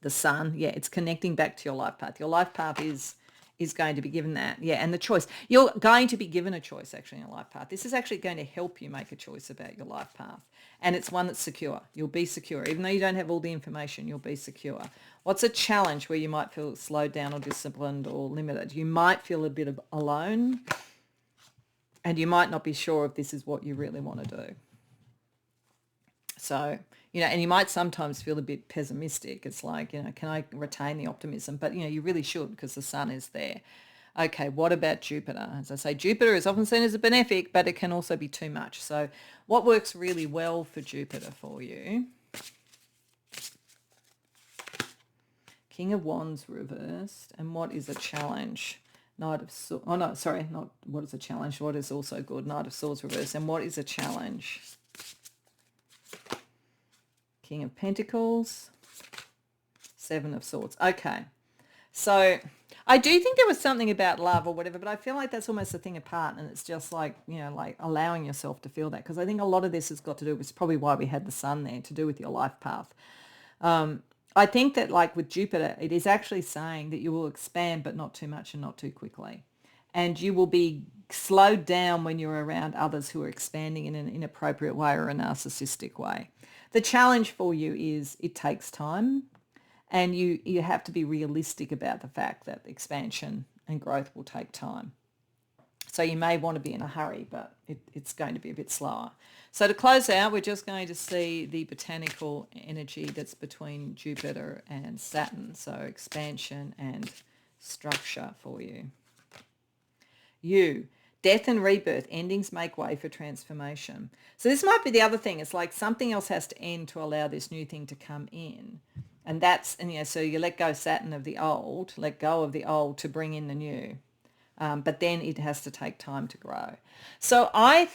Speaker 1: The Sun, yeah, it's connecting back to your life path. Your life path is going to be given that. Yeah, and the choice. You're going to be given a choice actually in your life path. This is actually going to help you make a choice about your life path. And it's one that's secure. You'll be secure. Even though you don't have all the information, you'll be secure. What's a challenge where you might feel slowed down or disciplined or limited? You might feel a bit alone, and you might not be sure if this is what you really want to do. So, and you might sometimes feel a bit pessimistic. It's like, can I retain the optimism? But, you really should, because the Sun is there. Okay, what about Jupiter? As I say, Jupiter is often seen as a benefic, but it can also be too much. So what works really well for Jupiter for you? King of Wands reversed. And what is a challenge? Knight of Swords. Oh, no, sorry, not what is a challenge. What is also good? Knight of Swords reversed. And what is a challenge? King of Pentacles, Seven of Swords. Okay, so I do think there was something about love or whatever, but I feel like that's almost a thing apart, and it's just like, like allowing yourself to feel that, because I think a lot of this has got to do with, probably why we had the Sun there, to do with your life path. I think that like with Jupiter, it is actually saying that you will expand, but not too much and not too quickly. And you will be slowed down when you're around others who are expanding in an inappropriate way or a narcissistic way. The challenge for you is it takes time, and you have to be realistic about the fact that expansion and growth will take time. So you may want to be in a hurry, but it's going to be a bit slower. So to close out, we're just going to see the botanical energy that's between Jupiter and Saturn. So expansion and structure for you. You. Death and rebirth, endings make way for transformation. So this might be the other thing. It's like something else has to end to allow this new thing to come in. And so you let go Saturn of the old, let go of the old to bring in the new. But then it has to take time to grow. So I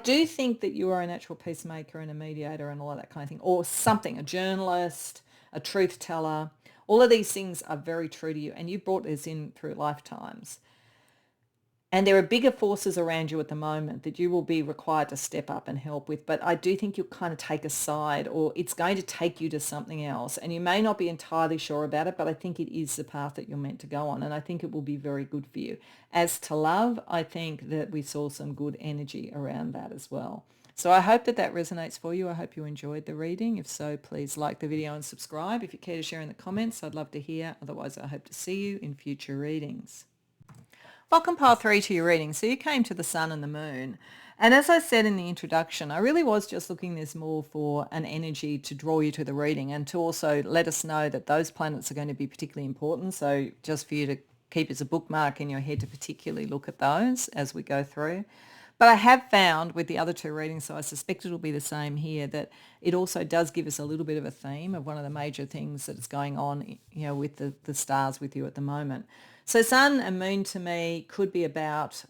Speaker 1: do think that you are a natural peacemaker and a mediator and all of that kind of thing, or something, a journalist, a truth teller. All of these things are very true to you, and you brought this in through lifetimes. And there are bigger forces around you at the moment that you will be required to step up and help with. But I do think you'll kind of take a side, or it's going to take you to something else. And you may not be entirely sure about it, but I think it is the path that you're meant to go on. And I think it will be very good for you. As to love, I think that we saw some good energy around that as well. So I hope that that resonates for you. I hope you enjoyed the reading. If so, please like the video and subscribe. If you care to share in the comments, I'd love to hear. Otherwise, I hope to see you in future readings. Welcome, Pile 3, to your reading. So you came to the Sun and the Moon. And as I said in the introduction, I really was just looking this more for an energy to draw you to the reading and to also let us know that those planets are going to be particularly important. So just for you to keep as a bookmark in your head to particularly look at those as we go through. But I have found with the other two readings, so I suspect it'll be the same here, that it also does give us a little bit of a theme of one of the major things that is going on, with the stars with you at the moment. So Sun and Moon to me could be about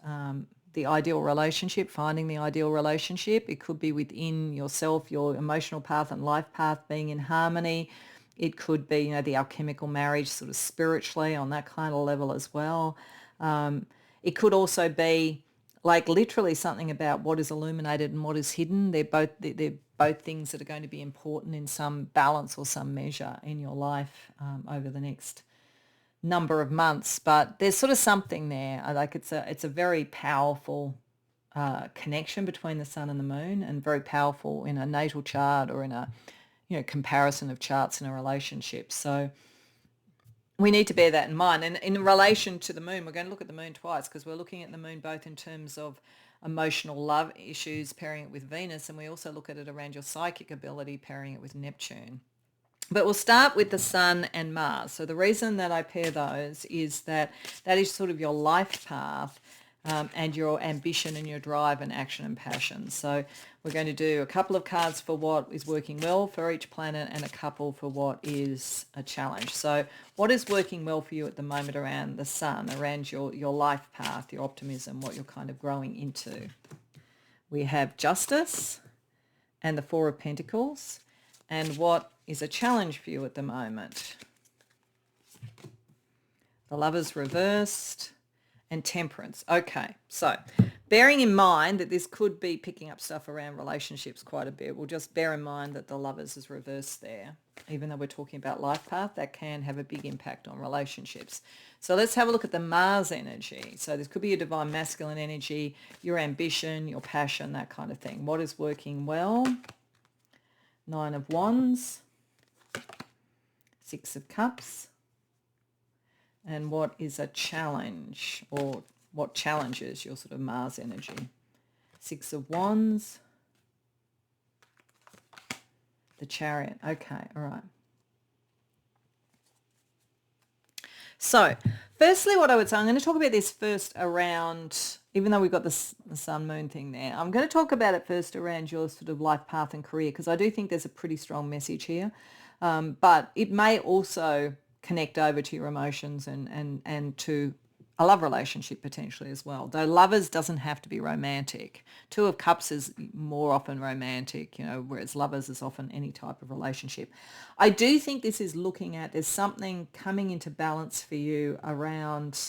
Speaker 1: the ideal relationship, finding the ideal relationship. It could be within yourself, your emotional path and life path being in harmony. It could be, the alchemical marriage sort of spiritually on that kind of level as well. It could also be like literally something about what is illuminated and what is hidden. They're both things that are going to be important in some balance or some measure in your life over the next number of months. But there's sort of something there. Like it's a very powerful connection between the Sun and the Moon, and very powerful in a natal chart or in a comparison of charts in a relationship. So we need to bear that in mind. And in relation to the Moon, we're going to look at the Moon twice, because we're looking at the Moon both in terms of emotional love issues, pairing it with Venus, and we also look at it around your psychic ability, pairing it with Neptune. But we'll start with the Sun and Mars. So the reason that I pair those is that is sort of your life path and your ambition and your drive and action and passion. So we're going to do a couple of cards for what is working well for each planet and a couple for what is a challenge. So what is working well for you at the moment around the Sun, around your life path, your optimism, what you're kind of growing into? We have Justice and the Four of Pentacles. And what is a challenge for you at the moment? The Lovers reversed and Temperance. Okay, so bearing in mind that this could be picking up stuff around relationships quite a bit, we'll just bear in mind that the Lovers is reversed there. Even though we're talking about life path, that can have a big impact on relationships. So let's have a look at the Mars energy. So this could be your divine masculine energy, your ambition, your passion, that kind of thing. What is working well? Nine of Wands, Six of Cups, and what is a challenge, or what challenges your sort of Mars energy? Six of Wands, the Chariot. Okay, all right. So firstly, what I would say, I'm going to talk about this first around, even though we've got the Sun Moon thing there, I'm going to talk about it first around your sort of life path and career, because I do think there's a pretty strong message here. But it may also connect over to your emotions and to a love relationship potentially as well. Though Lovers doesn't have to be romantic. Two of Cups is more often romantic, whereas Lovers is often any type of relationship. I do think this is looking at, there's something coming into balance for you around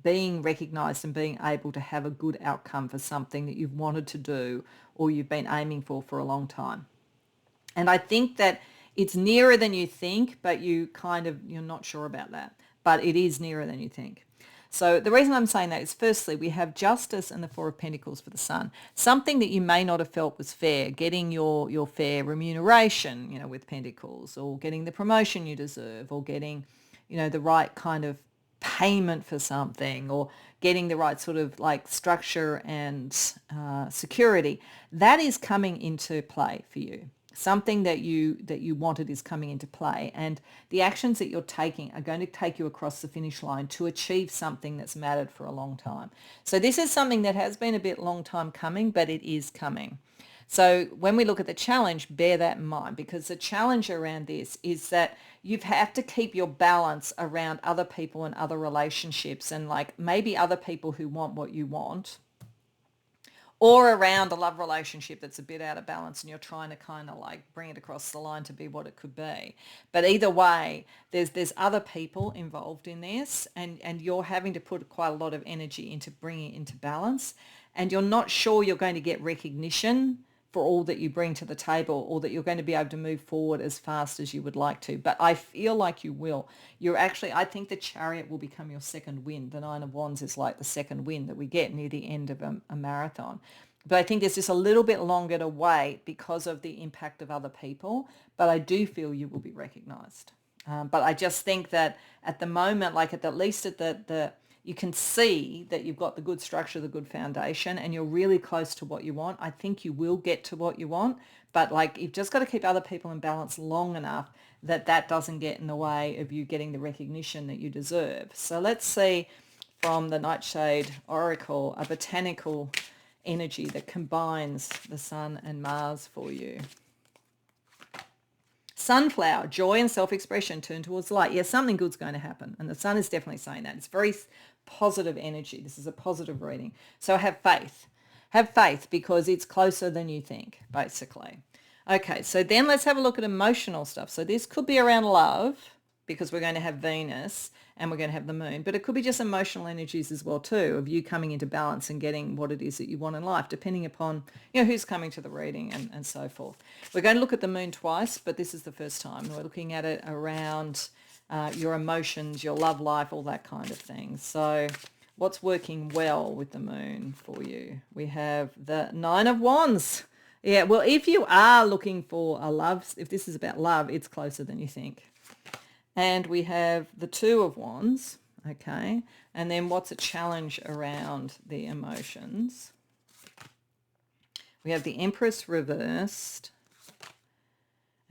Speaker 1: being recognized and being able to have a good outcome for something that you've wanted to do or you've been aiming for a long time. And I think that it's nearer than you think, but you're not sure about that. But it is nearer than you think. So the reason I'm saying that is, firstly, we have Justice and the Four of Pentacles for the Sun. Something that you may not have felt was fair, getting your fair remuneration, with Pentacles, or getting the promotion you deserve, or getting, the right kind of payment for something, or getting the right sort of like structure and security. That is coming into play for you. Something that you wanted is coming into play, and the actions that you're taking are going to take you across the finish line to achieve something that's mattered for a long time. So this is something that has been a bit long time coming, but it is coming. So when we look at the challenge, bear that in mind, because the challenge around this is that you have to keep your balance around other people and other relationships, and like maybe other people who want what you want, or around a love relationship that's a bit out of balance and you're trying to kind of like bring it across the line to be what it could be. But either way, there's other people involved in this, and you're having to put quite a lot of energy into bringing it into balance, and you're not sure you're going to get recognition for all that you bring to the table, or that you're going to be able to move forward as fast as you would like to. But I feel like you will. I think the Chariot will become your second wind. The Nine of Wands is like the second wind that we get near the end of a marathon. But I think there's just a little bit longer to wait because of the impact of other people. But I do feel you will be recognised. But I just think that at the moment, like at least at the you can see that you've got the good structure, the good foundation, and you're really close to what you want. I think you will get to what you want, but like you've just got to keep other people in balance long enough that that doesn't get in the way of you getting the recognition that you deserve. So let's see from the Nightshade Oracle, a botanical energy that combines the Sun and Mars for you. Sunflower, joy and self-expression turn towards light. Yeah, something good's going to happen. And the Sun is definitely saying that. It's very positive energy. This is a positive reading. So have faith. Have faith because it's closer than you think, basically. Okay, so then let's have a look at emotional stuff. So this could be around love because we're going to have Venus and we're going to have the moon, but it could be just emotional energies as well too, of you coming into balance and getting what it is that you want in life, depending upon who's coming to the reading and so forth. We're going to look at the moon twice, but this is the first time. We're looking at it around your emotions, your love life, all that kind of thing. So what's working well with the moon for you? We have the Nine of Wands. Yeah, well, if you are looking for a love, if this is about love, it's closer than you think. And we have the Two of Wands, okay? And then what's a challenge around the emotions? We have the Empress reversed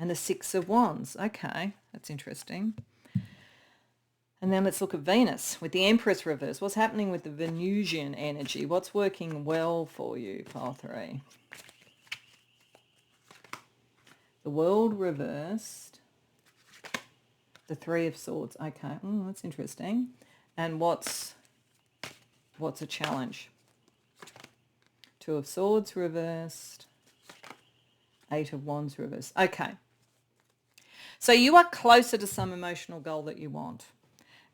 Speaker 1: and the Six of Wands. Okay, that's interesting. And then let's look at Venus with the Empress reversed. What's happening with the Venusian energy? What's working well for you, pile 3? The World reversed. The Three of Swords. Okay, that's interesting. And what's a challenge? Two of Swords reversed. Eight of Wands reversed. Okay. So you are closer to some emotional goal that you want,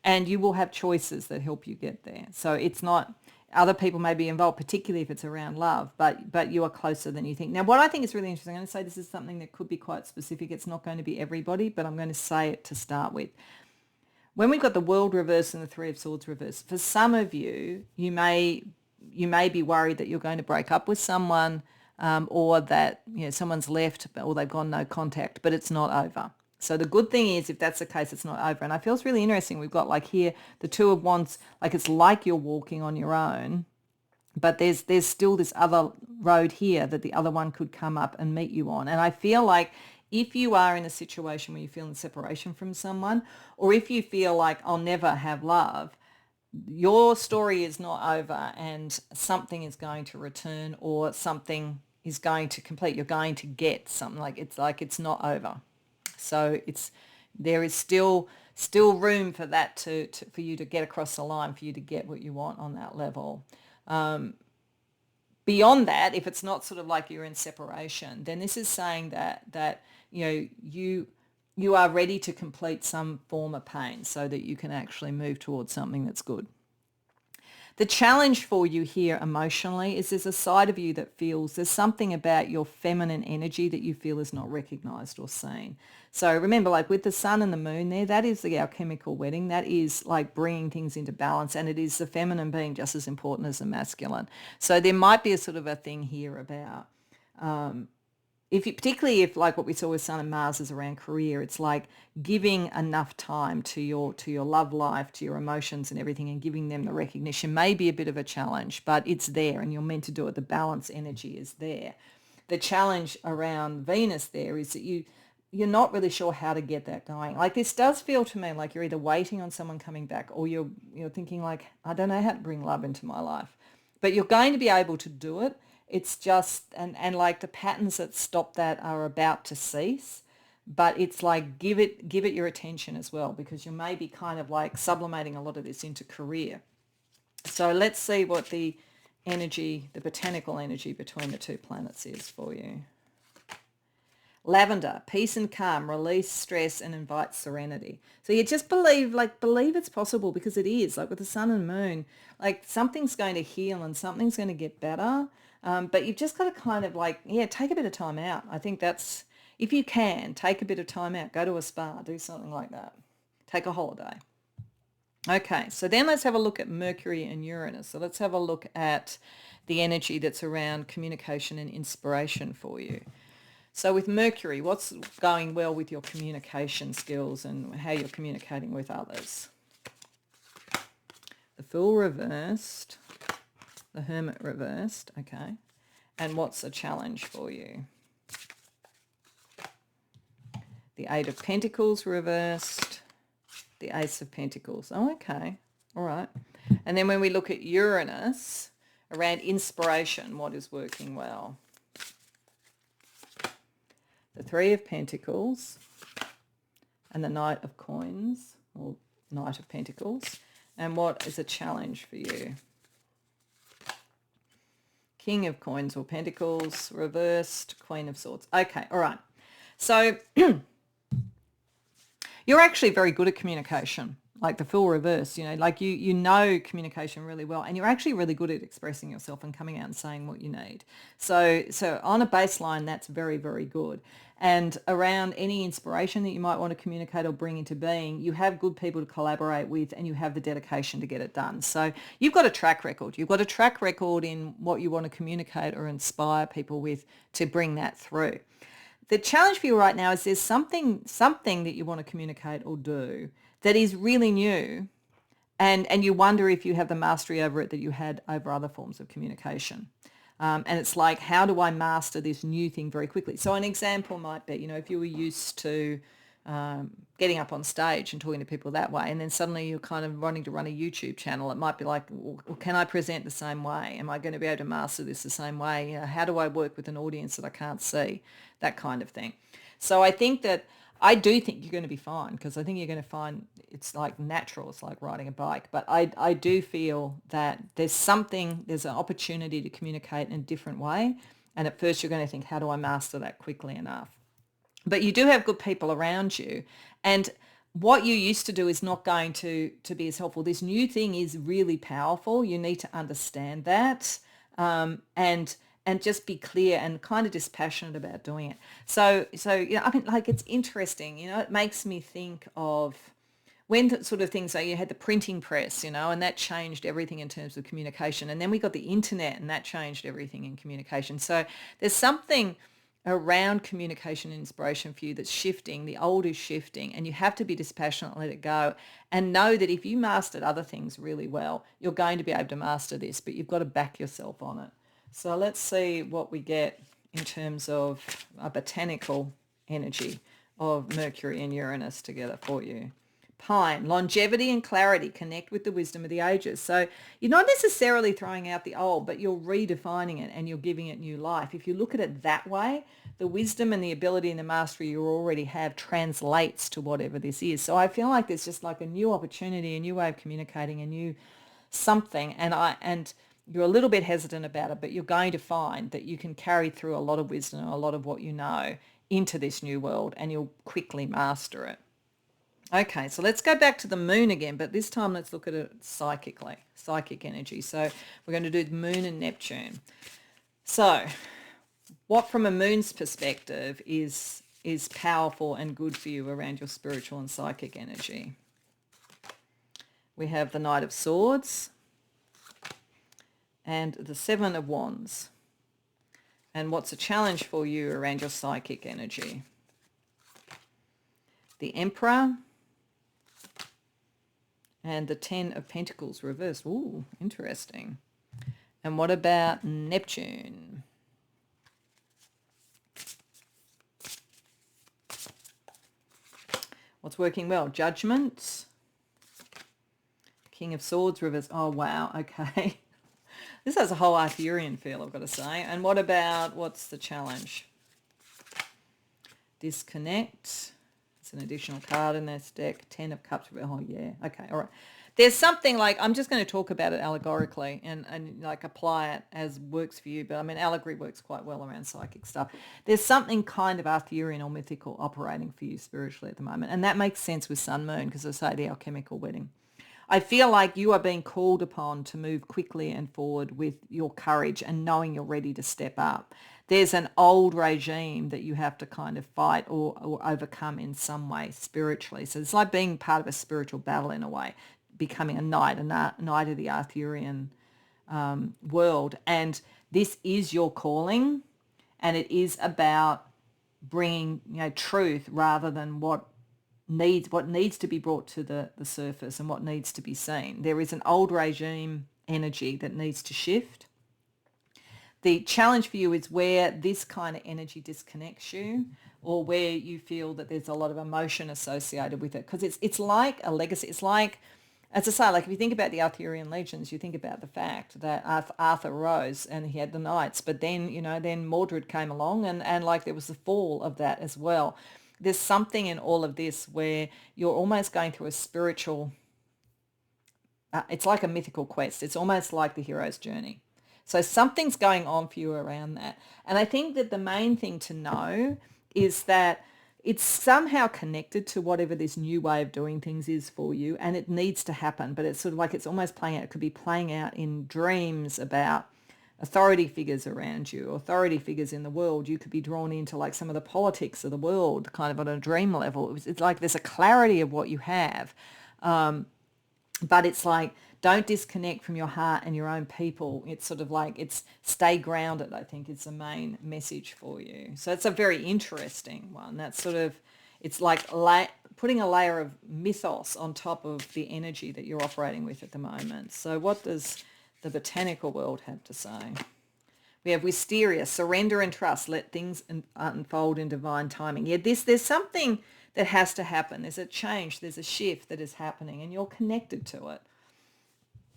Speaker 1: and you will have choices that help you get there. So it's not, other people may be involved, particularly if it's around love, but you are closer than you think. Now, what I think is really interesting, I'm going to say this is something that could be quite specific. It's not going to be everybody, but I'm going to say it to start with. When we've got the World reverse and the Three of Swords reverse, for some of you, you may be worried that you're going to break up with someone, or that someone's left or they've gone no contact, but it's not over. So the good thing is, if that's the case, it's not over. And I feel it's really interesting. We've got like here, the Two of Wands, like it's like you're walking on your own, but there's still this other road here that the other one could come up and meet you on. And I feel like if you are in a situation where you feel in separation from someone, or if you feel like I'll never have love, your story is not over and something is going to return, or something is going to complete. You're going to get something, like it's not over. So there is still room for that for you to get across the line, for you to get what you want on that level. Beyond that, if it's not sort of like you're in separation, then this is saying that you are ready to complete some form of pain so that you can actually move towards something that's good. The challenge for you here emotionally is there's a side of you that feels there's something about your feminine energy that you feel is not recognized or seen. So remember, like with the Sun and the Moon there, that is the alchemical wedding. That is like bringing things into balance, and it is the feminine being just as important as the masculine. So there might be a sort of a thing here about particularly if like what we saw with Sun and Mars is around career, it's like giving enough time to your love life, to your emotions and everything, and giving them the recognition may be a bit of a challenge, but it's there and you're meant to do it. The balance energy is there. The challenge around Venus there is that you're not really sure how to get that going. Like this does feel to me like you're either waiting on someone coming back, or you're thinking like, I don't know how to bring love into my life, but you're going to be able to do it. It's just, and like the patterns that stop that are about to cease, but it's like give it your attention as well, because you may be kind of like sublimating a lot of this into career. So let's see what the energy, the botanical energy between the two planets is for you. Lavender, peace and calm, release stress and invite serenity. So you just believe it's possible, because it is. Like with the sun and moon, like something's going to heal and something's going to get better. But you've just got to kind of take a bit of time out. I think that's, if you can, take a bit of time out, go to a spa, do something like that. Take a holiday. Okay, so then let's have a look at Mercury and Uranus. So let's have a look at the energy that's around communication and inspiration for you. So with Mercury, what's going well with your communication skills and how you're communicating with others? The Fool reversed, the Hermit reversed, okay. And what's a challenge for you? The Eight of Pentacles reversed, the Ace of Pentacles. Oh, okay. All right. And then when we look at Uranus, around inspiration, what is working well? The Three of Pentacles and the Knight of Coins, or Knight of Pentacles. And what is a challenge for you? King of Coins or Pentacles, reversed, Queen of Swords. Okay, all right. So you're actually very good at communication, like the Fool reverse, like you know communication really well, and you're actually really good at expressing yourself and coming out and saying what you need. So on a baseline, that's very, very good. And around any inspiration that you might want to communicate or bring into being, you have good people to collaborate with and you have the dedication to get it done. So you've got a track record. You've got a track record in what you want to communicate or inspire people with to bring that through. The challenge for you right now is there's something that you want to communicate or do that is really new, and you wonder if you have the mastery over it that you had over other forms of communication. And it's like, how do I master this new thing very quickly? So an example might be, if you were used to getting up on stage and talking to people that way, and then suddenly you're kind of wanting to run a YouTube channel, it might be like, well, can I present the same way? Am I going to be able to master this the same way? How do I work with an audience that I can't see? That kind of thing. So I do think you're going to be fine, because I think you're going to find it's like natural. It's like riding a bike. But I do feel that there's an opportunity to communicate in a different way. And at first you're going to think, how do I master that quickly enough? But you do have good people around you. And what you used to do is not going to be as helpful. This new thing is really powerful. You need to understand that. And just be clear and kind of dispassionate about doing it. So it's interesting, it makes me think of when sort of things like you had the printing press, and that changed everything in terms of communication. And then we got the internet, and that changed everything in communication. So there's something around communication and inspiration for you that's shifting. The old is shifting, and you have to be dispassionate, let it go, and know that if you mastered other things really well, you're going to be able to master this, but you've got to back yourself on it. So let's see what we get in terms of a botanical energy of Mercury and Uranus together for you. Pine, longevity and clarity, connect with the wisdom of the ages. So you're not necessarily throwing out the old, but you're redefining it and you're giving it new life. If you look at it that way, the wisdom and the ability and the mastery you already have translates to whatever this is. So I feel like there's just like a new opportunity, a new way of communicating, a new something, and you're a little bit hesitant about it, but you're going to find that you can carry through a lot of wisdom and a lot of what you know into this new world, and you'll quickly master it. Okay, so let's go back to the moon again, but this time let's look at it psychically, psychic energy. So we're going to do the moon and Neptune. So what from a moon's perspective is powerful and good for you around your spiritual and psychic energy? We have the Knight of Swords and the Seven of Wands. And what's a challenge for you around your psychic energy? The Emperor and the Ten of Pentacles reversed. Ooh, interesting. And what about Neptune? What's working well? Judgment. King of Swords reversed. Oh, wow. Okay. This has a whole Arthurian feel, I've got to say. And what's the challenge? Disconnect. It's an additional card in this deck. 10 of Cups. Oh, yeah. Okay, all right. There's something like, I'm just going to talk about it allegorically and like apply it as works for you. But I mean, allegory works quite well around psychic stuff. There's something kind of Arthurian or mythical operating for you spiritually at the moment. And that makes sense with Sun Moon because I say the alchemical wedding. I feel like you are being called upon to move quickly and forward with your courage and knowing you're ready to step up. There's an old regime that you have to kind of fight or overcome in some way spiritually. So it's like being part of a spiritual battle in a way, becoming a knight of the Arthurian world. And this is your calling, and it is about bringing, truth rather than what needs to be brought to the surface and what needs to be seen. There is an old regime energy that needs to shift. The challenge for you is where this kind of energy disconnects you or where you feel that there's a lot of emotion associated with it. Because it's like a legacy. It's like, as I say, like if you think about the Arthurian legends, you think about the fact that Arthur rose and he had the knights, but then, then Mordred came along and like there was the fall of that as well. There's something in all of this where you're almost going through a spiritual, it's like a mythical quest. It's almost like the hero's journey. So something's going on for you around that. And I think that the main thing to know is that it's somehow connected to whatever this new way of doing things is for you, and it needs to happen. But it's sort of like it's almost playing out. It could be playing out in dreams about authority figures around you, authority figures in the world. You could be drawn into like some of the politics of the world kind of on a dream level. It's like there's a clarity of what you have. But it's like, don't disconnect from your heart and your own people. It's sort of like, it's stay grounded, I think is the main message for you. So it's a very interesting one. That's sort of, it's like putting a layer of mythos on top of the energy that you're operating with at the moment. So what does the botanical world have to say? We have wisteria, surrender and trust, let things unfold in divine timing. Yeah, there's something that has to happen. There's a change, there's a shift that is happening and you're connected to it.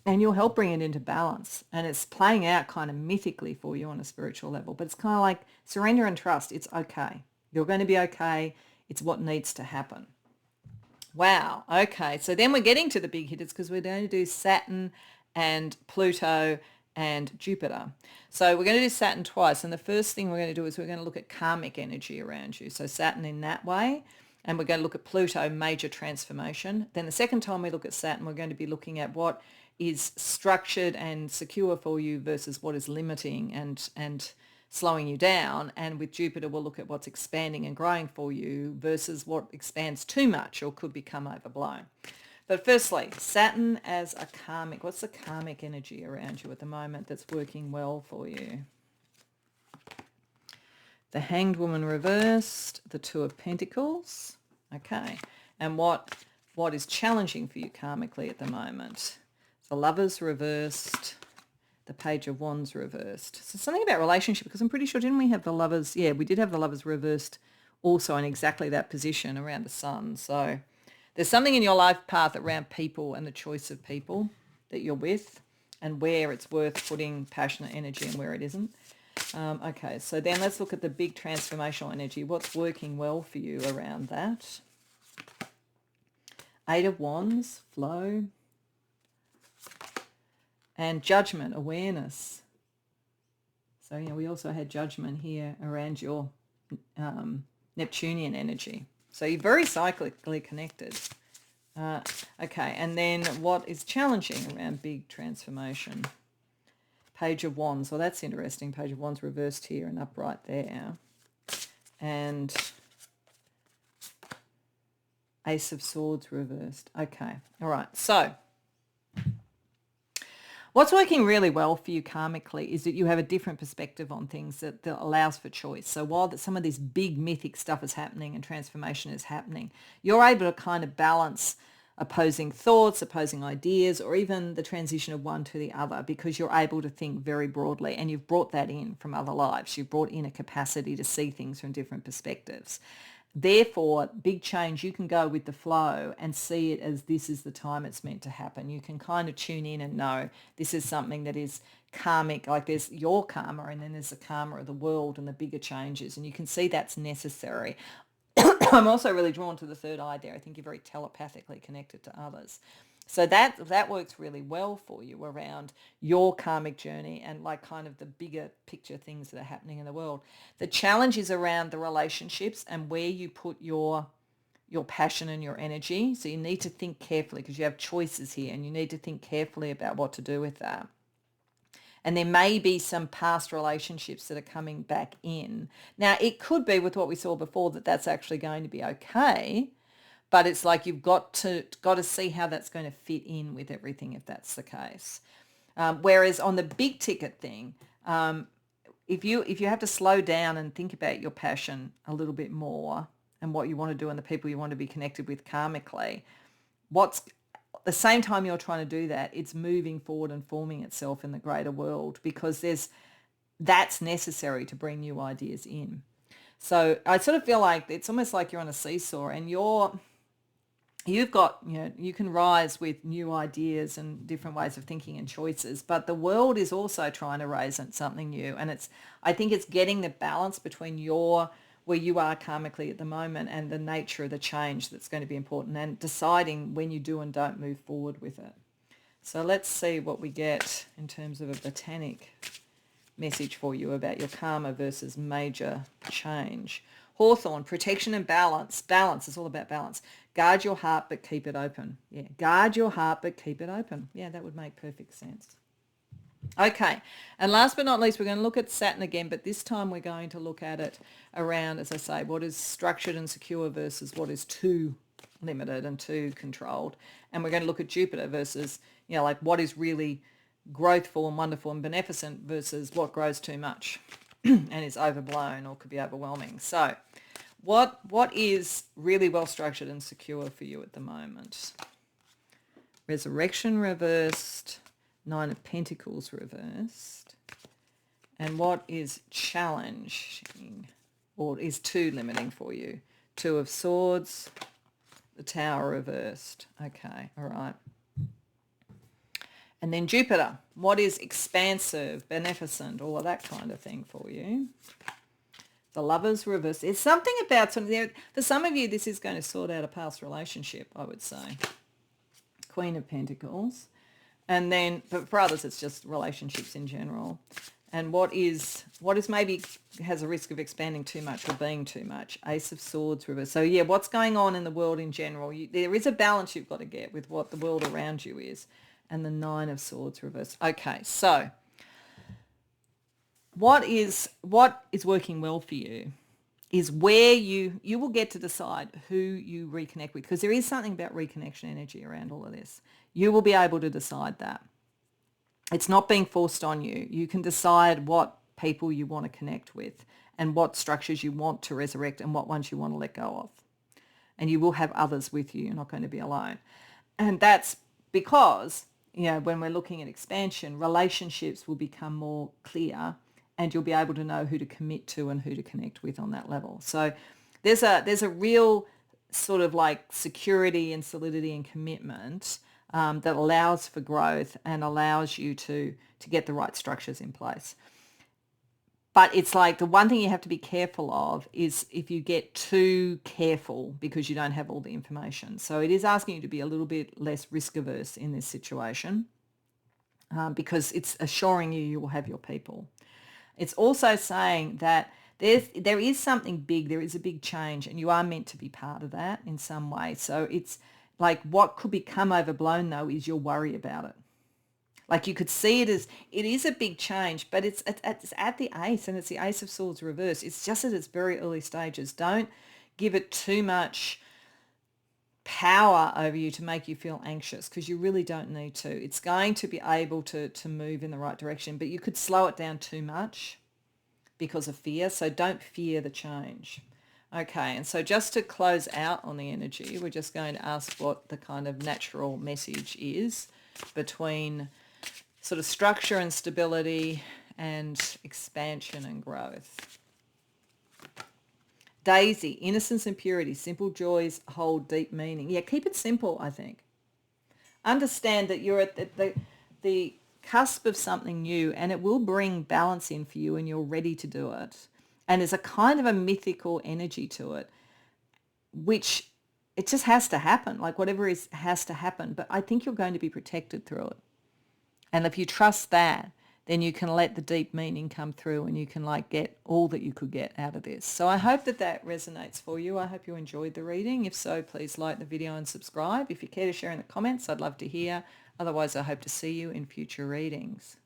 Speaker 1: And you'll help bring it into balance. And it's playing out kind of mythically for you on a spiritual level. But it's kind of like surrender and trust. It's okay. You're going to be okay. It's what needs to happen. Wow. Okay. So then we're getting to the big hitters because we're going to do Saturn and Pluto and Jupiter. So we're going to do Saturn twice. And the first thing we're going to do is we're going to look at karmic energy around you. So Saturn in that way. And we're going to look at Pluto, major transformation. Then the second time we look at Saturn, we're going to be looking at what is structured and secure for you versus what is limiting and slowing you down. And with Jupiter, we'll look at what's expanding and growing for you versus what expands too much or could become overblown. But firstly, Saturn as a karmic. What's the karmic energy around you at the moment that's working well for you? The Hanged Woman reversed, the Two of Pentacles. Okay. And what is challenging for you karmically at the moment? The Lovers reversed, the Page of Wands reversed. So something about relationship, because I'm pretty sure, didn't we have the Lovers? Yeah, we did have the Lovers reversed also in exactly that position around the Sun. So there's something in your life path around people and the choice of people that you're with and where it's worth putting passionate energy and where it isn't. Okay, so then let's look at the big transformational energy. What's working well for you around that? Eight of Wands, flow. And judgment, awareness. So, we also had judgment here around your Neptunian energy. So you're very cyclically connected. Okay, and then what is challenging around big transformation? Page of Wands. Well, that's interesting. Page of Wands reversed here and upright there. And Ace of Swords reversed. Okay, all right. So what's working really well for you karmically is that you have a different perspective on things that allows for choice. So while some of this big mythic stuff is happening and transformation is happening, you're able to kind of balance opposing thoughts, opposing ideas, or even the transition of one to the other because you're able to think very broadly and you've brought that in from other lives. You've brought in a capacity to see things from different perspectives. Therefore, big change, you can go with the flow and see it as this is the time it's meant to happen. You can kind of tune in and know this is something that is karmic, like there's your karma and then there's the karma of the world and the bigger changes, and you can see that's necessary. I'm also really drawn to the third eye there. I think you're very telepathically connected to others. So that works really well for you around your karmic journey and like kind of the bigger picture things that are happening in the world. The challenge is around the relationships and where you put your passion and your energy. So you need to think carefully because you have choices here and you need to think carefully about what to do with that. And there may be some past relationships that are coming back in. Now, it could be with what we saw before that that's actually going to be okay, but it's like you've got to see how that's going to fit in with everything if that's the case. Whereas on the big ticket thing, if you have to slow down and think about your passion a little bit more and what you want to do and the people you want to be connected with karmically, what's the same time you're trying to do that, it's moving forward and forming itself in the greater world because that's necessary to bring new ideas in. So I sort of feel like it's almost like you're on a seesaw and you've got, you can rise with new ideas and different ways of thinking and choices, but the world is also trying to raise something new. And I think it's getting the balance between where you are karmically at the moment and the nature of the change that's going to be important and deciding when you do and don't move forward with it. So let's see what we get in terms of a botanic message for you about your karma versus major change. Hawthorne, protection and balance. Balance is all about balance. Guard your heart, but keep it open. Yeah, guard your heart, but keep it open. Yeah, that would make perfect sense. Okay, and last but not least, we're going to look at Saturn again, but this time we're going to look at it around, as I say, what is structured and secure versus what is too limited and too controlled. And we're going to look at Jupiter versus, like what is really growthful and wonderful and beneficent versus what grows too much and is overblown or could be overwhelming. So what is really well structured and secure for you at the moment? Resurrection reversed, Nine of Pentacles reversed. And what is challenging or is too limiting for you? Two of Swords, the Tower reversed. Okay, all right. And then Jupiter, what is expansive, beneficent, all of that kind of thing for you? The Lovers reversed. It's something about something there. For some of you, this is going to sort out a past relationship, I would say. Queen of Pentacles. And then, but for others, it's just relationships in general. And what is maybe has a risk of expanding too much or being too much? Ace of Swords reversed. So yeah, what's going on in the world in general? There is a balance you've got to get with what the world around you is. And the Nine of Swords reversed. Okay, so what is working well for you is where you will get to decide who you reconnect with, because there is something about reconnection energy around all of this. You will be able to decide that. It's not being forced on you. You can decide what people you want to connect with and what structures you want to resurrect and what ones you want to let go of. And you will have others with you. You're not going to be alone. And that's because, when we're looking at expansion, relationships will become more clear and you'll be able to know who to commit to and who to connect with on that level. So there's a real sort of like security and solidity and commitment that allows for growth and allows you to get the right structures in place. But it's like the one thing you have to be careful of is if you get too careful because you don't have all the information. So it is asking you to be a little bit less risk averse in this situation because it's assuring you will have your people. It's also saying that there is something big, there is a big change and you are meant to be part of that in some way. So it's like what could become overblown though is your worry about it. Like you could see it as, it is a big change, but it's at the Ace and it's the Ace of Swords reverse. It's just at its very early stages. Don't give it too much power over you to make you feel anxious because you really don't need to. It's going to be able to move in the right direction, but you could slow it down too much because of fear. So don't fear the change. Okay, and so just to close out on the energy, we're just going to ask what the kind of natural message is between sort of structure and stability and expansion and growth. Daisy, innocence and purity, simple joys hold deep meaning. Yeah, keep it simple, I think. Understand that you're at the cusp of something new and it will bring balance in for you and you're ready to do it. And there's a kind of a mythical energy to it, which it just has to happen. Like whatever is has to happen. But I think you're going to be protected through it. And if you trust that, then you can let the deep meaning come through and you can like get all that you could get out of this. So I hope that that resonates for you. I hope you enjoyed the reading. If so, please like the video and subscribe. If you care to share in the comments, I'd love to hear. Otherwise, I hope to see you in future readings.